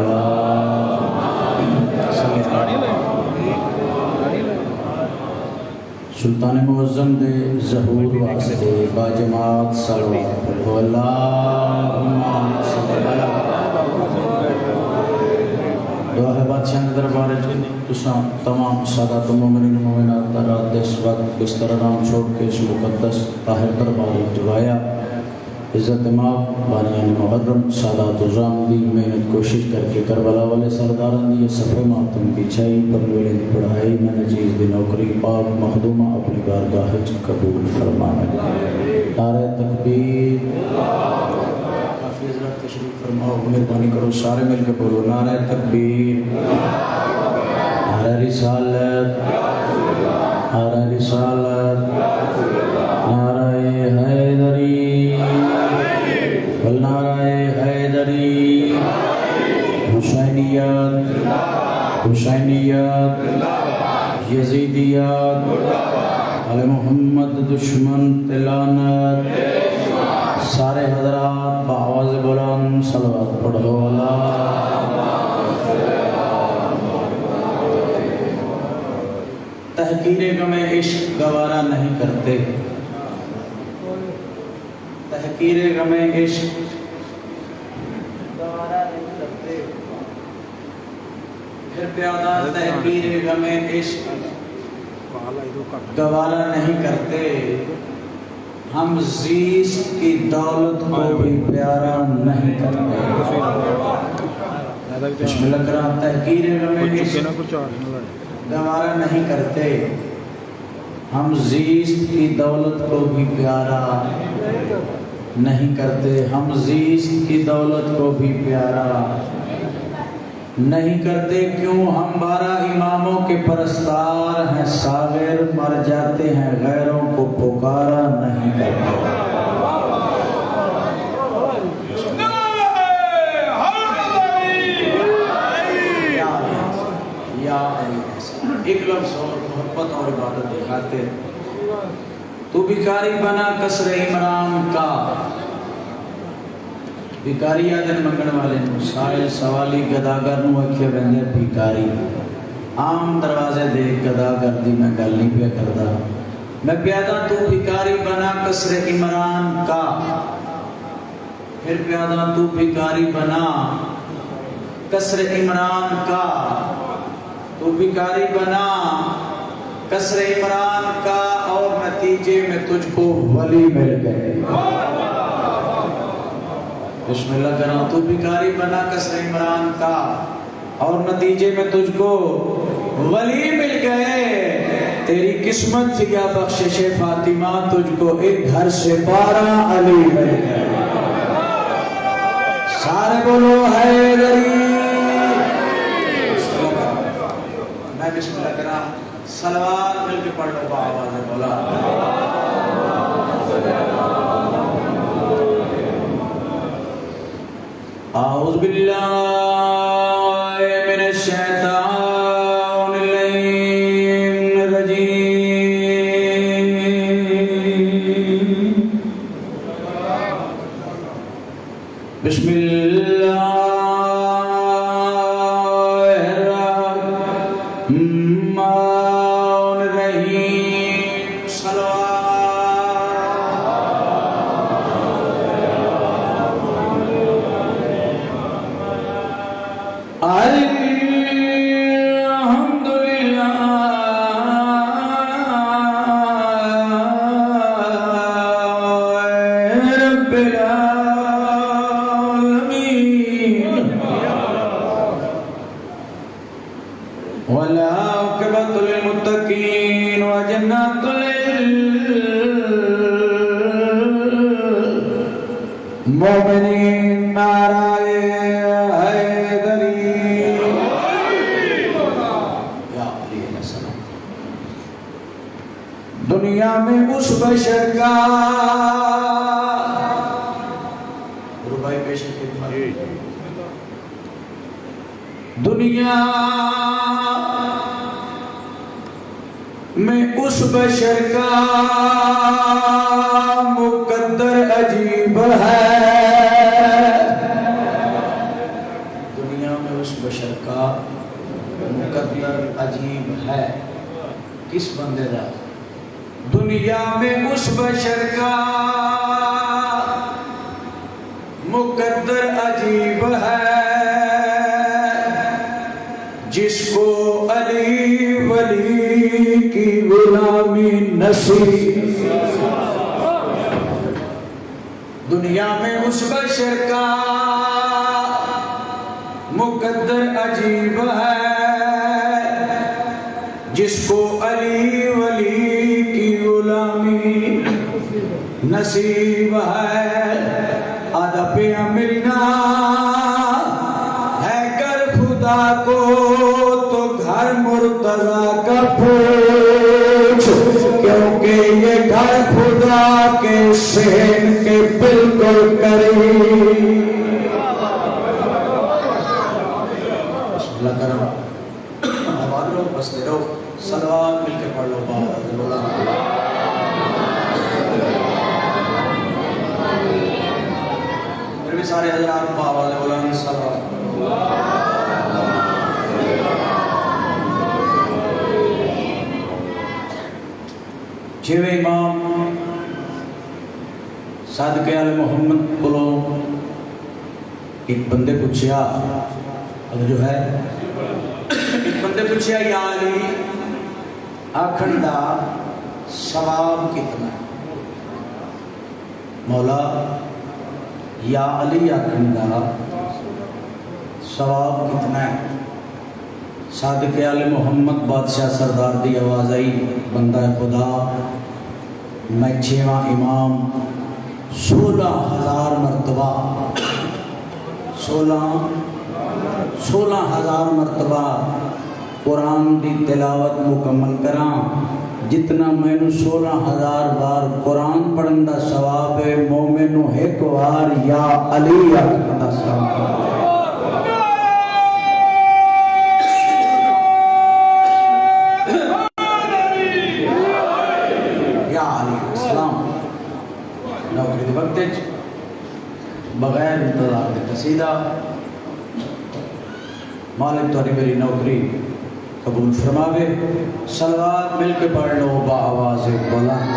سلطان معظم دے ظہور واسطے باجماعت صلوات پڑھو اللہم صلی اللہ دعا ہے بادشاہ نے دربار تمام سادات و مومنین و مومنات رات دس وقت بستر نام چھوڑ کے اس مقدس طاہر دربار جوایا عزت امام بانیان محرم سادات و رام دی محنت کوشش کر کے کربلا والے سرداران دی صفحے ماتم بچائی پنویلین پڑھائی میں نجیز دی نوکری پاک مخدومہ اپنی بارگاہ قبول فرمائے نعرہ تکبیر کافی حضرات تشریف فرماؤ مہربانی کرو سارے مل کے بولو نعرہ تکبیر نعرہ رسالت نعرہ رسالت نعرہ حیدری نعرہ حیدری حسینیت حسینیت یزیدیت علی محمد دشمن تلانت سارے حضرات بآواز بلند صلوات پڑھو تحقیر غم عشق گوارا نہیں کرتے تحقیر غم عشق گوارا نہیں کرتے پھر پیادہ تحقیر غم عشق گوارا نہیں کرتے ہم زیست کی دولت کو بھی پیارا نہیں کرتے بسم اللہ کرام تحقیر غم عشق گوارا نہیں کرتے ہم زیست کی دولت کو بھی پیارا نہیں کرتے ہم زیست کی دولت کو بھی پیارا نہیں کرتے کیوں ہم 12 اماموں کے پرستار ہیں ساغر مر جاتے ہیں غیروں کو پکارا نہیں کرتے ایک لفظ اور محبت اور عبادت دکھاتے تو بھکاری بنا قصر عمران کا بھکاری آدن منگن والے سائل سوالی گداگر نو اکھے بندے بھکاری عام دروازے دیکھ گدا کردی میں گل نہیں پہ کردا میں پیادہ تو بھکاری بنا قصر عمران کا پھر پیادہ تو بھکاری بنا قصر عمران کا تو بھکاری بنا قصر عمران کا اور نتیجے میں تجھ کو ولی مل گئے بسم اللہ کرنا تو بھکاری بنا قصر عمران کا اور نتیجے میں تجھ کو ولی مل گئے تیری قسمت تھی یا بخشش فاطمہ تجھ کو ایک گھر سے 12 علی مل گئے سارے بولو حیدری میں بسم اللہ کرنا صلوات مل کے پڑھ لو با آواز بولا اعوذ باللہ من الشیطان اللعین الرجیم بسم اللہ الرحمن الرحیم صلوات والعاقبۃ للمتقین وجنات للمؤمنین نعرہ حیدری یا علیہ السلام دنیا میں اس بشر کا ربائی پیش خدمت دنیا میں اس بشر کا مقدر عجیب ہے دنیا میں اس بشر کا مقدر عجیب ہے کس بندے دا دنیا میں اس بشر کا مقدر عجیب ہے جس کو علی ولی کی غلامی نصیب دنیا میں اس بشر کا مقدر عجیب ہے جس کو علی ولی کی غلامی نصیب ہے آدھا پہ ملنا ہے گر خدا کو تو گھر مرتضی کا پوچھ کیونکہ یہ گھر خدا کے صحن کے بالکل قریب بسم اللہ کرو آباد لو بستے رہو صلوات مل کے پڑھ لو بابا بولا پھر بھی سارے حضرات بابا بولا صلوات چھویں امام صادق آل محمد بولو ایک بندے پوچھیا اگر جو ہے ایک بندے پوچھیا یا علی آکھن دا ثواب کتنا ہے مولا یا علی آکھن دا ثواب کتنا ہے صادق آل محمد بادشاہ سردار دی آواز آئی بندہ خدا میں 6واں امام 16,000 مرتبہ 16,000 مرتبہ قرآن دی تلاوت مکمل کراں جتنا میں نو 16,000 بار قرآن پڑھن دا ثواب ہے مومن نو ایک وار یا علی آکھن دا ثواب بغیر انتظار دے قصیدہ مالک توری میری نوکری قبول فرماوے. صلوات مل کے پڑھ لو با آواز بلند.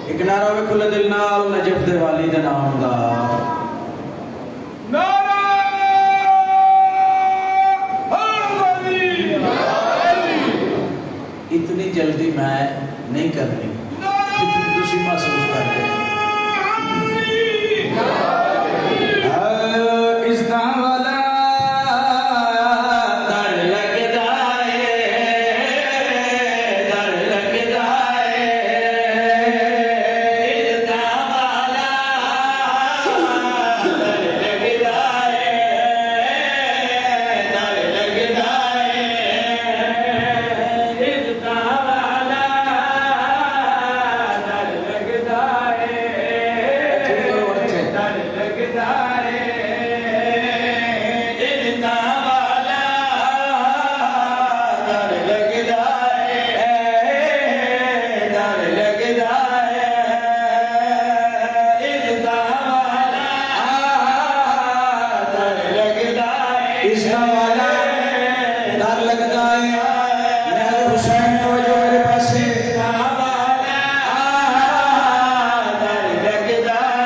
ایک نعرہ وے کھلے دل نال نجف دے والی دے نام دا. اتنی جلدی میں نہیں کرنی جتنی تسی محسوس کر رہے ہیں. اس دا والا در لگدا ہے در لگدا ہے. اس دا والا در لگدا ہے در لگدا ہے. اس دا والا در لگدا ہے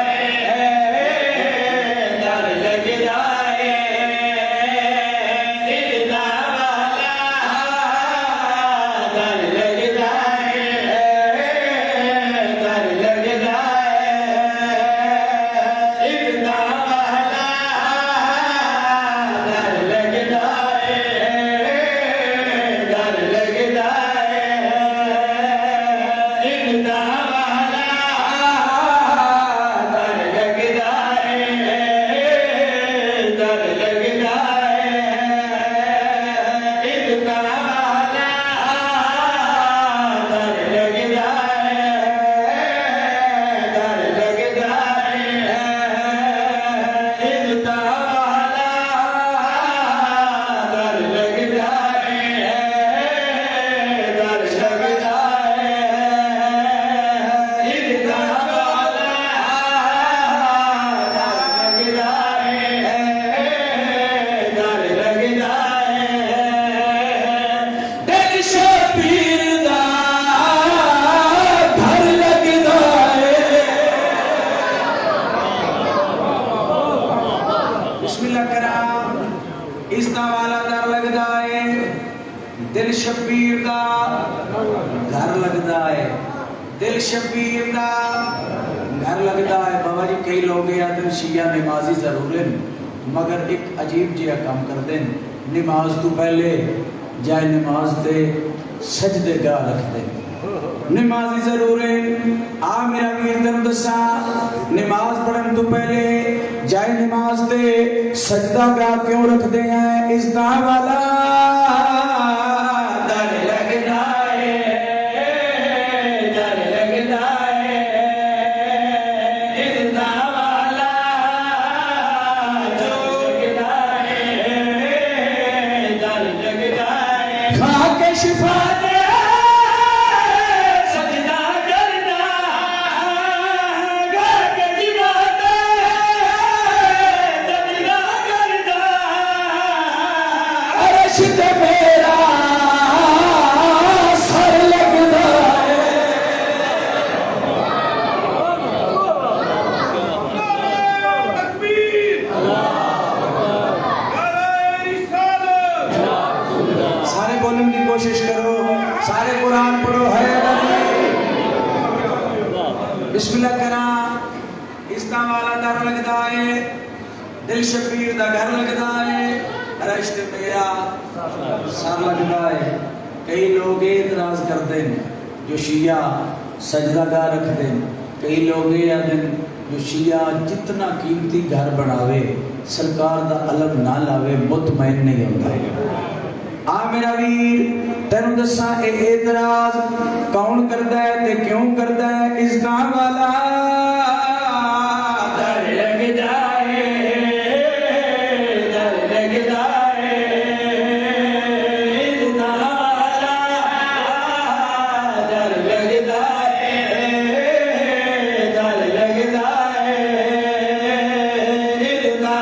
در لگدا ہے. دل شبیر دا گھر لگدا ہے. دل شبیر دا گھر لگدا ہے. بابا جی کئی لوگ آدھے شیعہ نمازی ضرور ہیں مگر ایک عجیب جہا کام کر دیں. نماز تو پہلے جائے نماز دے سجدے گاہ رکھ دیں. نمازی ضرور ہیں. آ میرا ویر تن دسا نماز پڑھن تو پہلے جائے نماز دے سجدہ گاہ کیوں رکھ دے ہیں؟ اس دا والا بسم اللہ کرا. اس دا والا در لگدا ہے. دل شبیر دا گھر لگدا ہے. رشت میرا سر لگدا ہے. کئی لوگ اعتراض کرتے ہیں جو شیعہ سجدہ گاہ رکھ دیں. کئی لوگ جو شیعہ جتنا قیمتی گھر بناوے سرکار دا علم نہ لاوے مطمئن نہیں ہوتا ہے. آ میرا ویر تینوں دسا اے اعتراض کون کردا ہے تے کیوں کردا ہے؟ اس دا والا در لگدا ہے در لگدا ہے. اس دا والا در لگدا ہے در لگدا ہے. اس دا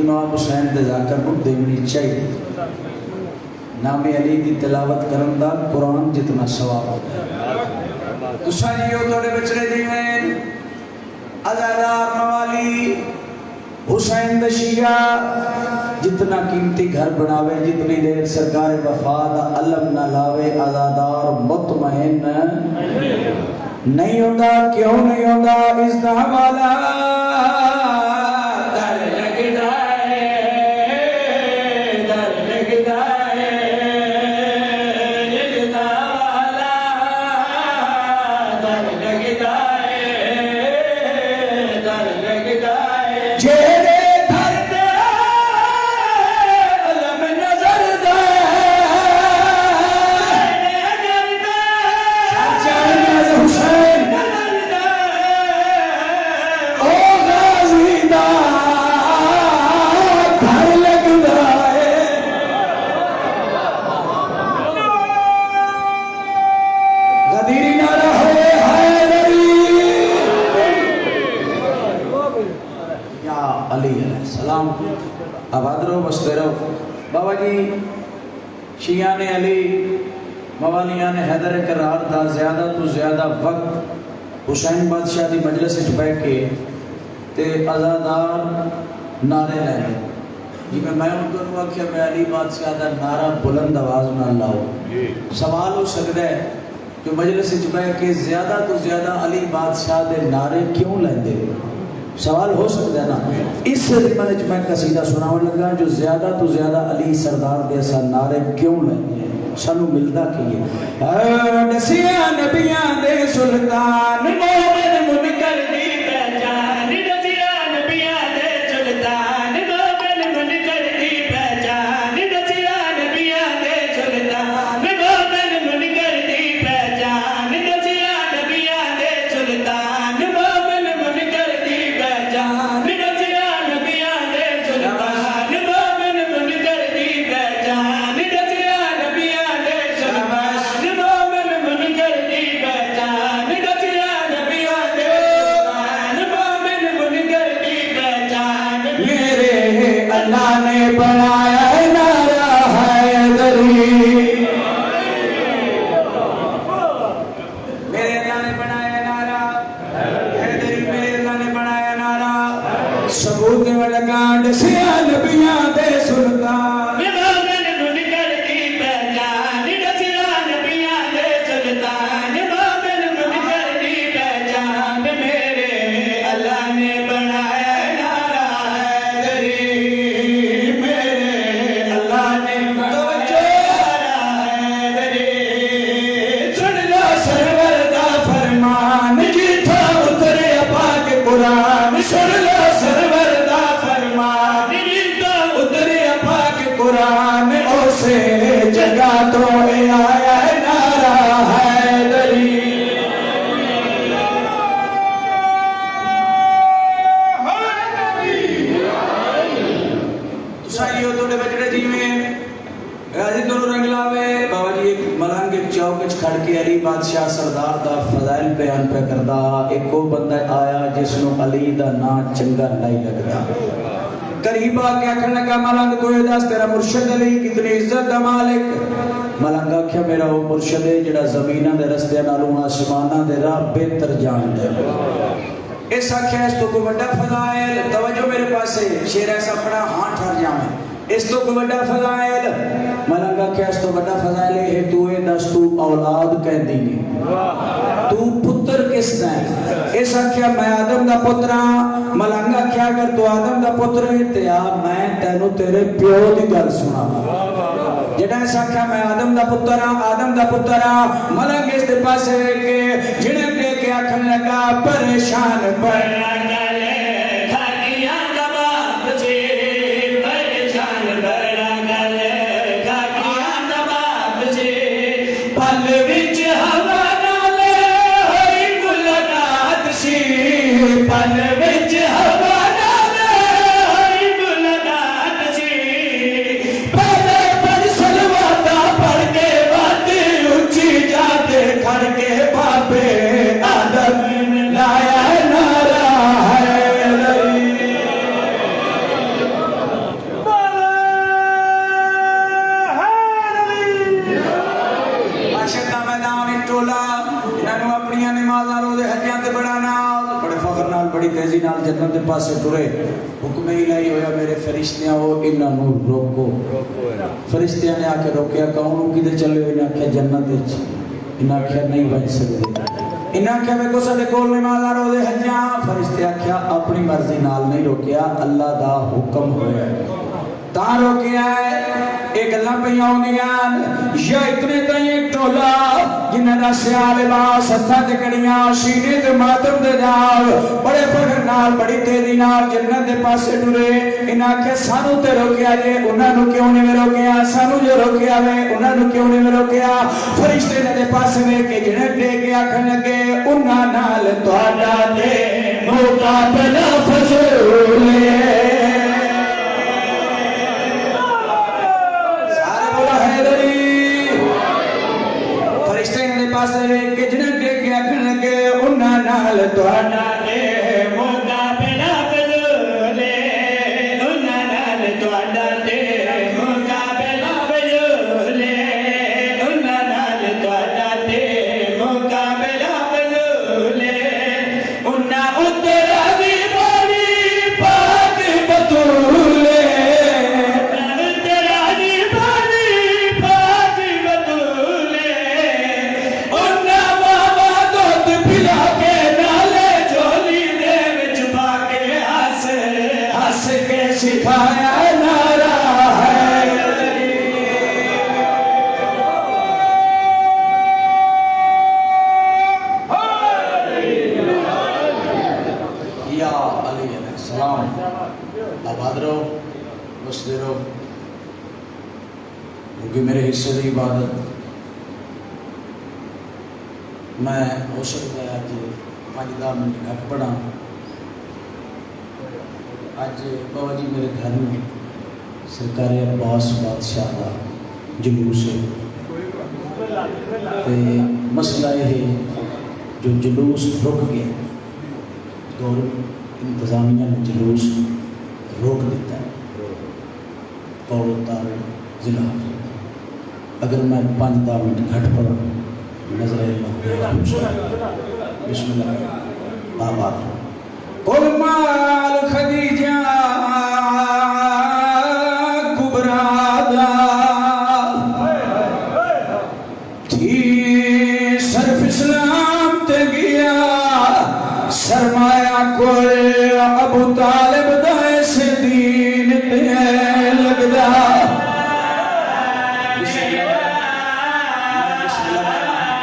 امام حسین دے ذاکر کو دیونی چاہیے نام علی دی تلاوت کرن دا قرآن جتنا ثواب ہوتا ہے تو ساجیو توڑے بچڑے دیویں عزادار موالی حسین دشیہ جتنا قیمتی گھر بناوے جتنی دیر سرکار وفا دا علم نہ لاوے عزادار مطمئن نہیں ہوتا کیوں نہیں ہوتا اس دا حوالہ در لگتا ہے در لگتا ہے لگتا والا در لگتا ہے در لگتا ہے چہرے درد علم نظر دے حسین او غازی دا گھر لگتا ہے غدیری نعرہ ہے حیدری یا علی علیہ السلام آباد رہو بستے رہو بابا جی شیعان علی موالیان حیدر کرار دا زیادہ تو زیادہ وقت حسین بادشاہ دی مجلس وچ بیٹھ کے تے عزادار نعرے لے جی میں ان کو آخیا میں علی بادشاہ دا نعرہ بلند آواز نہ لاؤ سوال ہو سکتا ہے جو مجلس وچ بیٹھ کے زیادہ تو زیادہ علی بادشاہ دے نعرے کیوں لیندے سوال ہو سکتا ہے نا اس ضمن وچ میں قصیدہ سناون لگا جو زیادہ تو زیادہ علی سردار دے سا نعرے کیوں لیندے سانو ملدا کی ہے نسیاں نبیاں دے سلطان مومن منکر دی پہچان نسیاں نبیاں دے سلطان مومن منکر دی پہچان نسیاں نبیاں دے سلطان مومن منکر دی پہچان نسیاں نبیاں دے سلطان مومن منکر دی پہچان نسیاں نبیاں دے سلطان مومن منکر دی پہچان نسیاں نبیاں دے سلطان مومن منکر دی پہچان نسیاں نبیاں دے سلطان مومن منکر دی پہچان میرے اللہ نے بنایا نعرہ حیدری میرے اللہ نے بنایا نعرہ حیدری میرے اللہ نے بنایا نعرہ ثبوت میں لگا نسیاں نبیاں دے سلطان مومن منکر دی پہچان نسیاں نبیاں دے سلطان مومن منکر دی پہچان میرے اللہ نے بنایا نعرہ حیدری میرے اللہ نے بنایا نعرہ حیدری سن لو سرور دا فرمان جیتھا اترے پاک قرآن سن لو سرور دا فرمان جیتھا اترے پاک قرآن اسے جگہ تو آیا نعرہ حیدری سائیو توڑے بچڑے جی میں غازی دونوں رنگ لاوے بابا جی ایک ملنگ ایک چوک اچ کھڑ کے علی بادشاہ سردار دا فضائل بیان پہ کردہ ایک کو بندہ آیا جس نو علی دا نا چنگا نہیں لگدا قریب آکے آکھن لگا ملنگ کوئی داس تیرا مرشد علی کتنی عزت دا مالک ملنگ آکھیا میرا وہ مرشد ہے جڑا زمینہ دے رستے نالوں آسمانہ دے راہ بہتر جان دے اس آکھیا اس تو کو بڑا فضائل توجہ میرے پاس ہے شیر ایسا پڑا ہاں ٹھار جامیں اس تو کو بڑا فضائل ملنگ آکھیا اس تو بڑا فضائل ہے تو اے دس تو اولاد کہہ دینی تو پتر کس دائیں اس آکھیا میں آدم دا پترا ملنگ آکھیا اگر تو آدم دا پتر ہے تیا میں تینو تیرے پیو دی گل سنا جڑا اس آکھیا میں آدم دا پترا ملنگ اس دے پاس ہے کہ جنہیں دے کے آکھن لگا پریشان بڑا گلے کھاکیاں دا باپ سے پریشان بڑا گلے کھاکیاں دا باپ سے پل وچ ہوا نالے ہوئی ملاقات سی پل وچ ہوا نالے ہوئی ملاقات سی پہلے پر سلواتا پڑھ کے بات اچھی جاتے کھڑ کے باپے آدم لایا نعرہ ٹرے حکم الہی ہویا میرے فرشتیاں وہ انہاں نوں روکو فرشتیاں نے آ کے روکیا کہوں کدے چلے ہو انہاں کیا جنت وچ انہاں کیا نہیں بن سکدے انہاں کیا میں کو ساڈے کول نماز رو دے حجاں فرشتے آکھیا اپنی مرضی نال نہیں روکیا اللہ دا حکم ہویا تا روکیا ہے ایک گلاں پیاں ہوندیاں یا اتنے تائیں ایک ٹولا جنہاں دا سیاہ لباس ہتھاں تے کڑیاں سینے تے ماتم دے نال بڑے فخر نال بڑی تیزی نال جنت دے پاسے ٹرے انہاں کہ سانو تے روکیا جے انہاں نو کیوں نہیں روکیا سانو جو روکیا وے انہاں نو کیوں نہیں روکیا فرشتے دے پاسے وے کہ جنت دے کے آکھن لگے انہاں نال تہاڈا تے مقابلہ فضول ہے کہ جنہیں دیکھ کے آکھن لگے انہاں نال تہاڈا تے مقابلہ فضول ہے انہاں نال تہاڈا تے مقابلہ فضول ہے انہاں نال تہاڈا تے مقابلہ فضول ہے انہاں اتر دی بڑی پاک بطول سکھایا نارا ہے یا علی علیہ السلام آباد رہو بستے رہو کیونکہ میرے حصے کی عبادت میں ہو سکتا ہے کہ 5-10 منٹ گھٹ پڑھا آج بابا جی میرے گھر میں سرکار عباس بادشاہ کا جلوس ہے مسئلہ یہ ہے جو جلوس رک گیا دور انتظامیہ نے جلوس روک دیتا ہے اور تارے ضلع اگر میں 5-10 منٹ گھٹ پڑا نظر بسم اللہ آباد قل مال خدیجہ کبرادا تھی صرف اسلام تے گیا سرمایہ کل ابو طالب دائے سے دین تے لگدا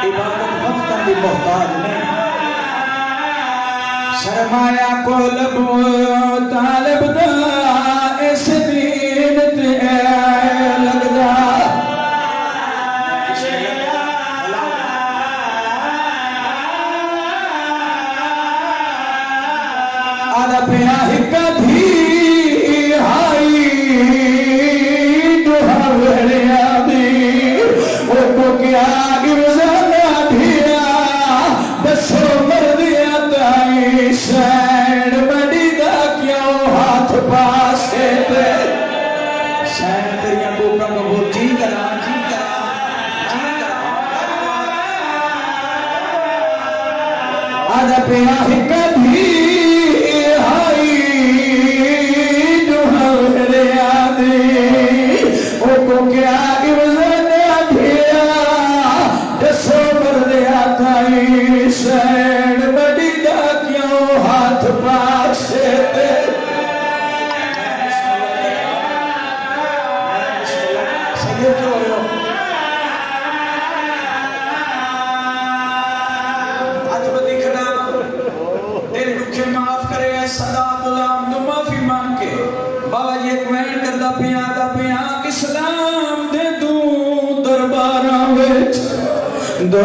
عبادت وقت کی محتاج نہیں سرمایہ کول ابو طالب دا اس دین تے لگدا آدھا پیا ہکا دھی ہائی دوہا وڑیا دی او کو کیا گرزانا دھیا بسو مردیا تائی سینڈ بڑی دا کیوں ہاتھ پاسے تے سینڈ تیریاں کوکا کو بول جی کرا جی کرا جی کرا آدھا پیا ہکا دھی دو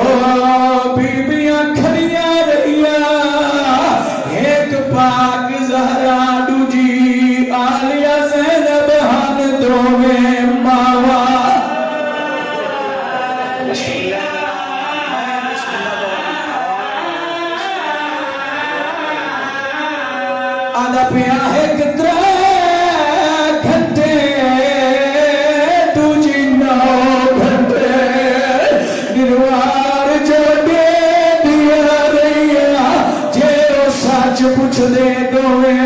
بیبیاں کھڑیاں رہیا ایک پاک زہرا دوجی عالیہ زینب ہن دوویں ماوا آدھا پیا ایک ترے گھنٹے دوجی 9 گھنٹے گروار جو دے دیا رہیا جے وہ سچ پوچھ دے دوویں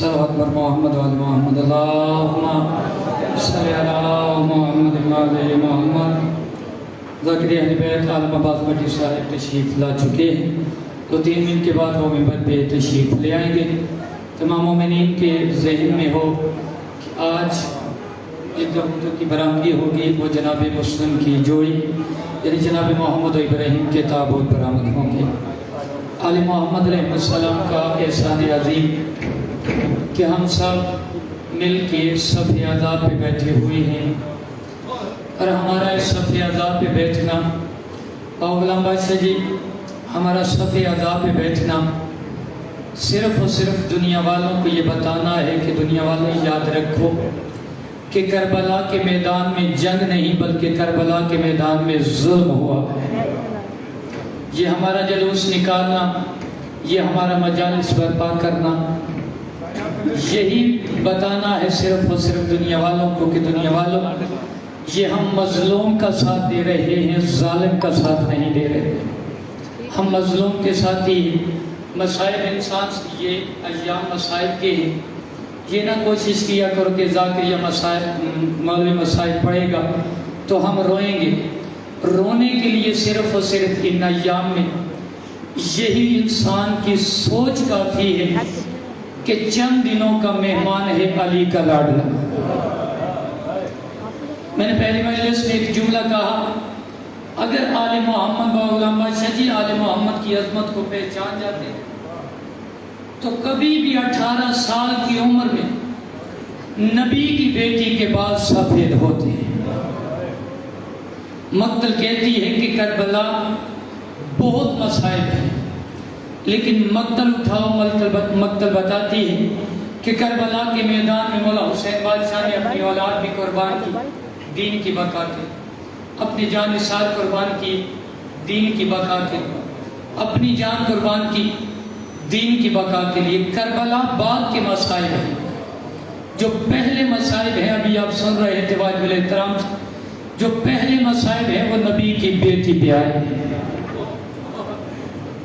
صلوات بر محمد و آل محمد اللہم صلی علی محمد و آل محمد۔ ذاکر اہل بیت عالم عباس بٹی صاحب تشریف لا چکے ہیں، 2-3 منٹ کے بعد وہ منبر پہ تشریف لے آئیں گے۔ تمام مومنین کے ذہن میں ہو کہ آج ایک جو کی برآمدگی ہوگی وہ جناب مسلم کی جوڑی یعنی جناب محمد و ابراہیم کے تابوت برآمد ہوں گے۔ آل محمد علیہ السلام کا احسان عظیم کہ ہم سب مل کے صف اعضاء پہ بیٹھے ہوئے ہیں، اور ہمارا اس صف اعضاء پہ بیٹھنا غلام بادشاہ جی ہمارا صف اعضاء پہ بیٹھنا صرف اور صرف دنیا والوں کو یہ بتانا ہے کہ دنیا والوں یاد رکھو کہ کربلا کے میدان میں جنگ نہیں بلکہ کربلا کے میدان میں ظلم ہوا ہے۔ یہ ہمارا جلوس نکالنا، یہ ہمارا مجالس برپا کرنا، یہی بتانا ہے صرف اور صرف دنیا والوں کو کہ دنیا والوں یہ ہم مظلوم کا ساتھ دے رہے ہیں، ظالم کا ساتھ نہیں دے رہے۔ ہم مظلوم کے ساتھ ہی مصائب انسان یہ ایام مصائب کے ہیں، یہ نہ کوشش کیا کرو کہ ذاکر یا مولوی مصائب پڑھے گا تو ہم روئیں گے۔ رونے کے لیے صرف اور صرف ان ایام میں یہی انسان کی سوچ کافی ہے کہ چند دنوں کا مہمان ہے علی کا لاڈلا۔ میں نے پہلی مجلس میں ایک جملہ کہا، اگر آل محمد و غلام بادشاہ جی آل محمد کی عظمت کو پہچان جاتے ہیں تو کبھی بھی 18 سال کی عمر میں نبی کی بیٹی کے بعد سفید ہوتے ہیں۔ مقتل کہتی ہے کہ کربلا بہت مصائب ہیں، لیکن مقتل اٹھاؤ مقتل بتاتی ہے کہ کربلا کے میدان میں مولا حسین بادشاہ نے اپنی اولاد بھی قربان کی دین کی بقا کے، اپنی جان نثار قربان کی دین کی بقا کے، اپنی جان قربان کی دین کی بقا کے لیے۔ کربلا بعد کے مصائب ہیں، جو پہلے مصائب ہیں ابھی آپ سن رہے تھے واجب الاحترام، جو پہلے مصائب ہیں وہ نبی کی بیٹی پہ آئے ہیں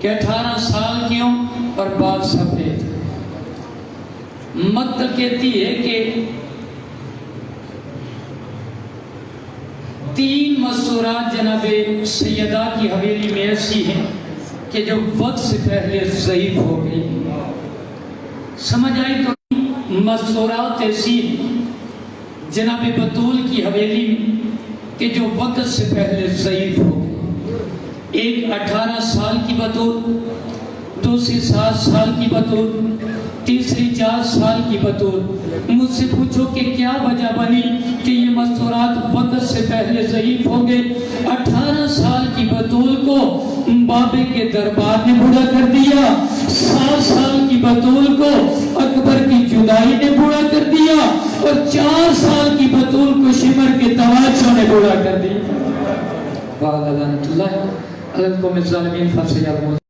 کہ 18 سال کیوں اور بعد سفید۔ مقتل کہتی ہے کہ 3 مسورات جناب سیدہ کی حویلی میں ایسی ہیں کہ جو وقت سے پہلے ضعیف ہو گئی۔ سمجھ آئی تو مسورات ایسی ہیں جناب بطول کی حویلی میں کہ جو وقت سے پہلے ضعیف ہو گئی۔ ایک 18 سال کی بطول، دوسری 7 سال کی بطول، تیسری 4 سال کی بطول۔ مجھ سے پوچھو کہ کیا وجہ بنی کہ یہ مستورات وقت سے پہلے ضعیف ہو گئے؟ 18 سال کی بطول کو بابے کے دربار نے بوڑھا کر دیا، 7 سال کی بطول کو اکبر کی جدائی نے بوڑھا کر دیا، اور 4 سال کی بطول کو شمر کے تواشوں نے بوڑھا کر دیا۔ وَعَلَى لَعْنَةِ اللَّهِ عَلَى الْقَوْمِ الظَّالِمِينَ۔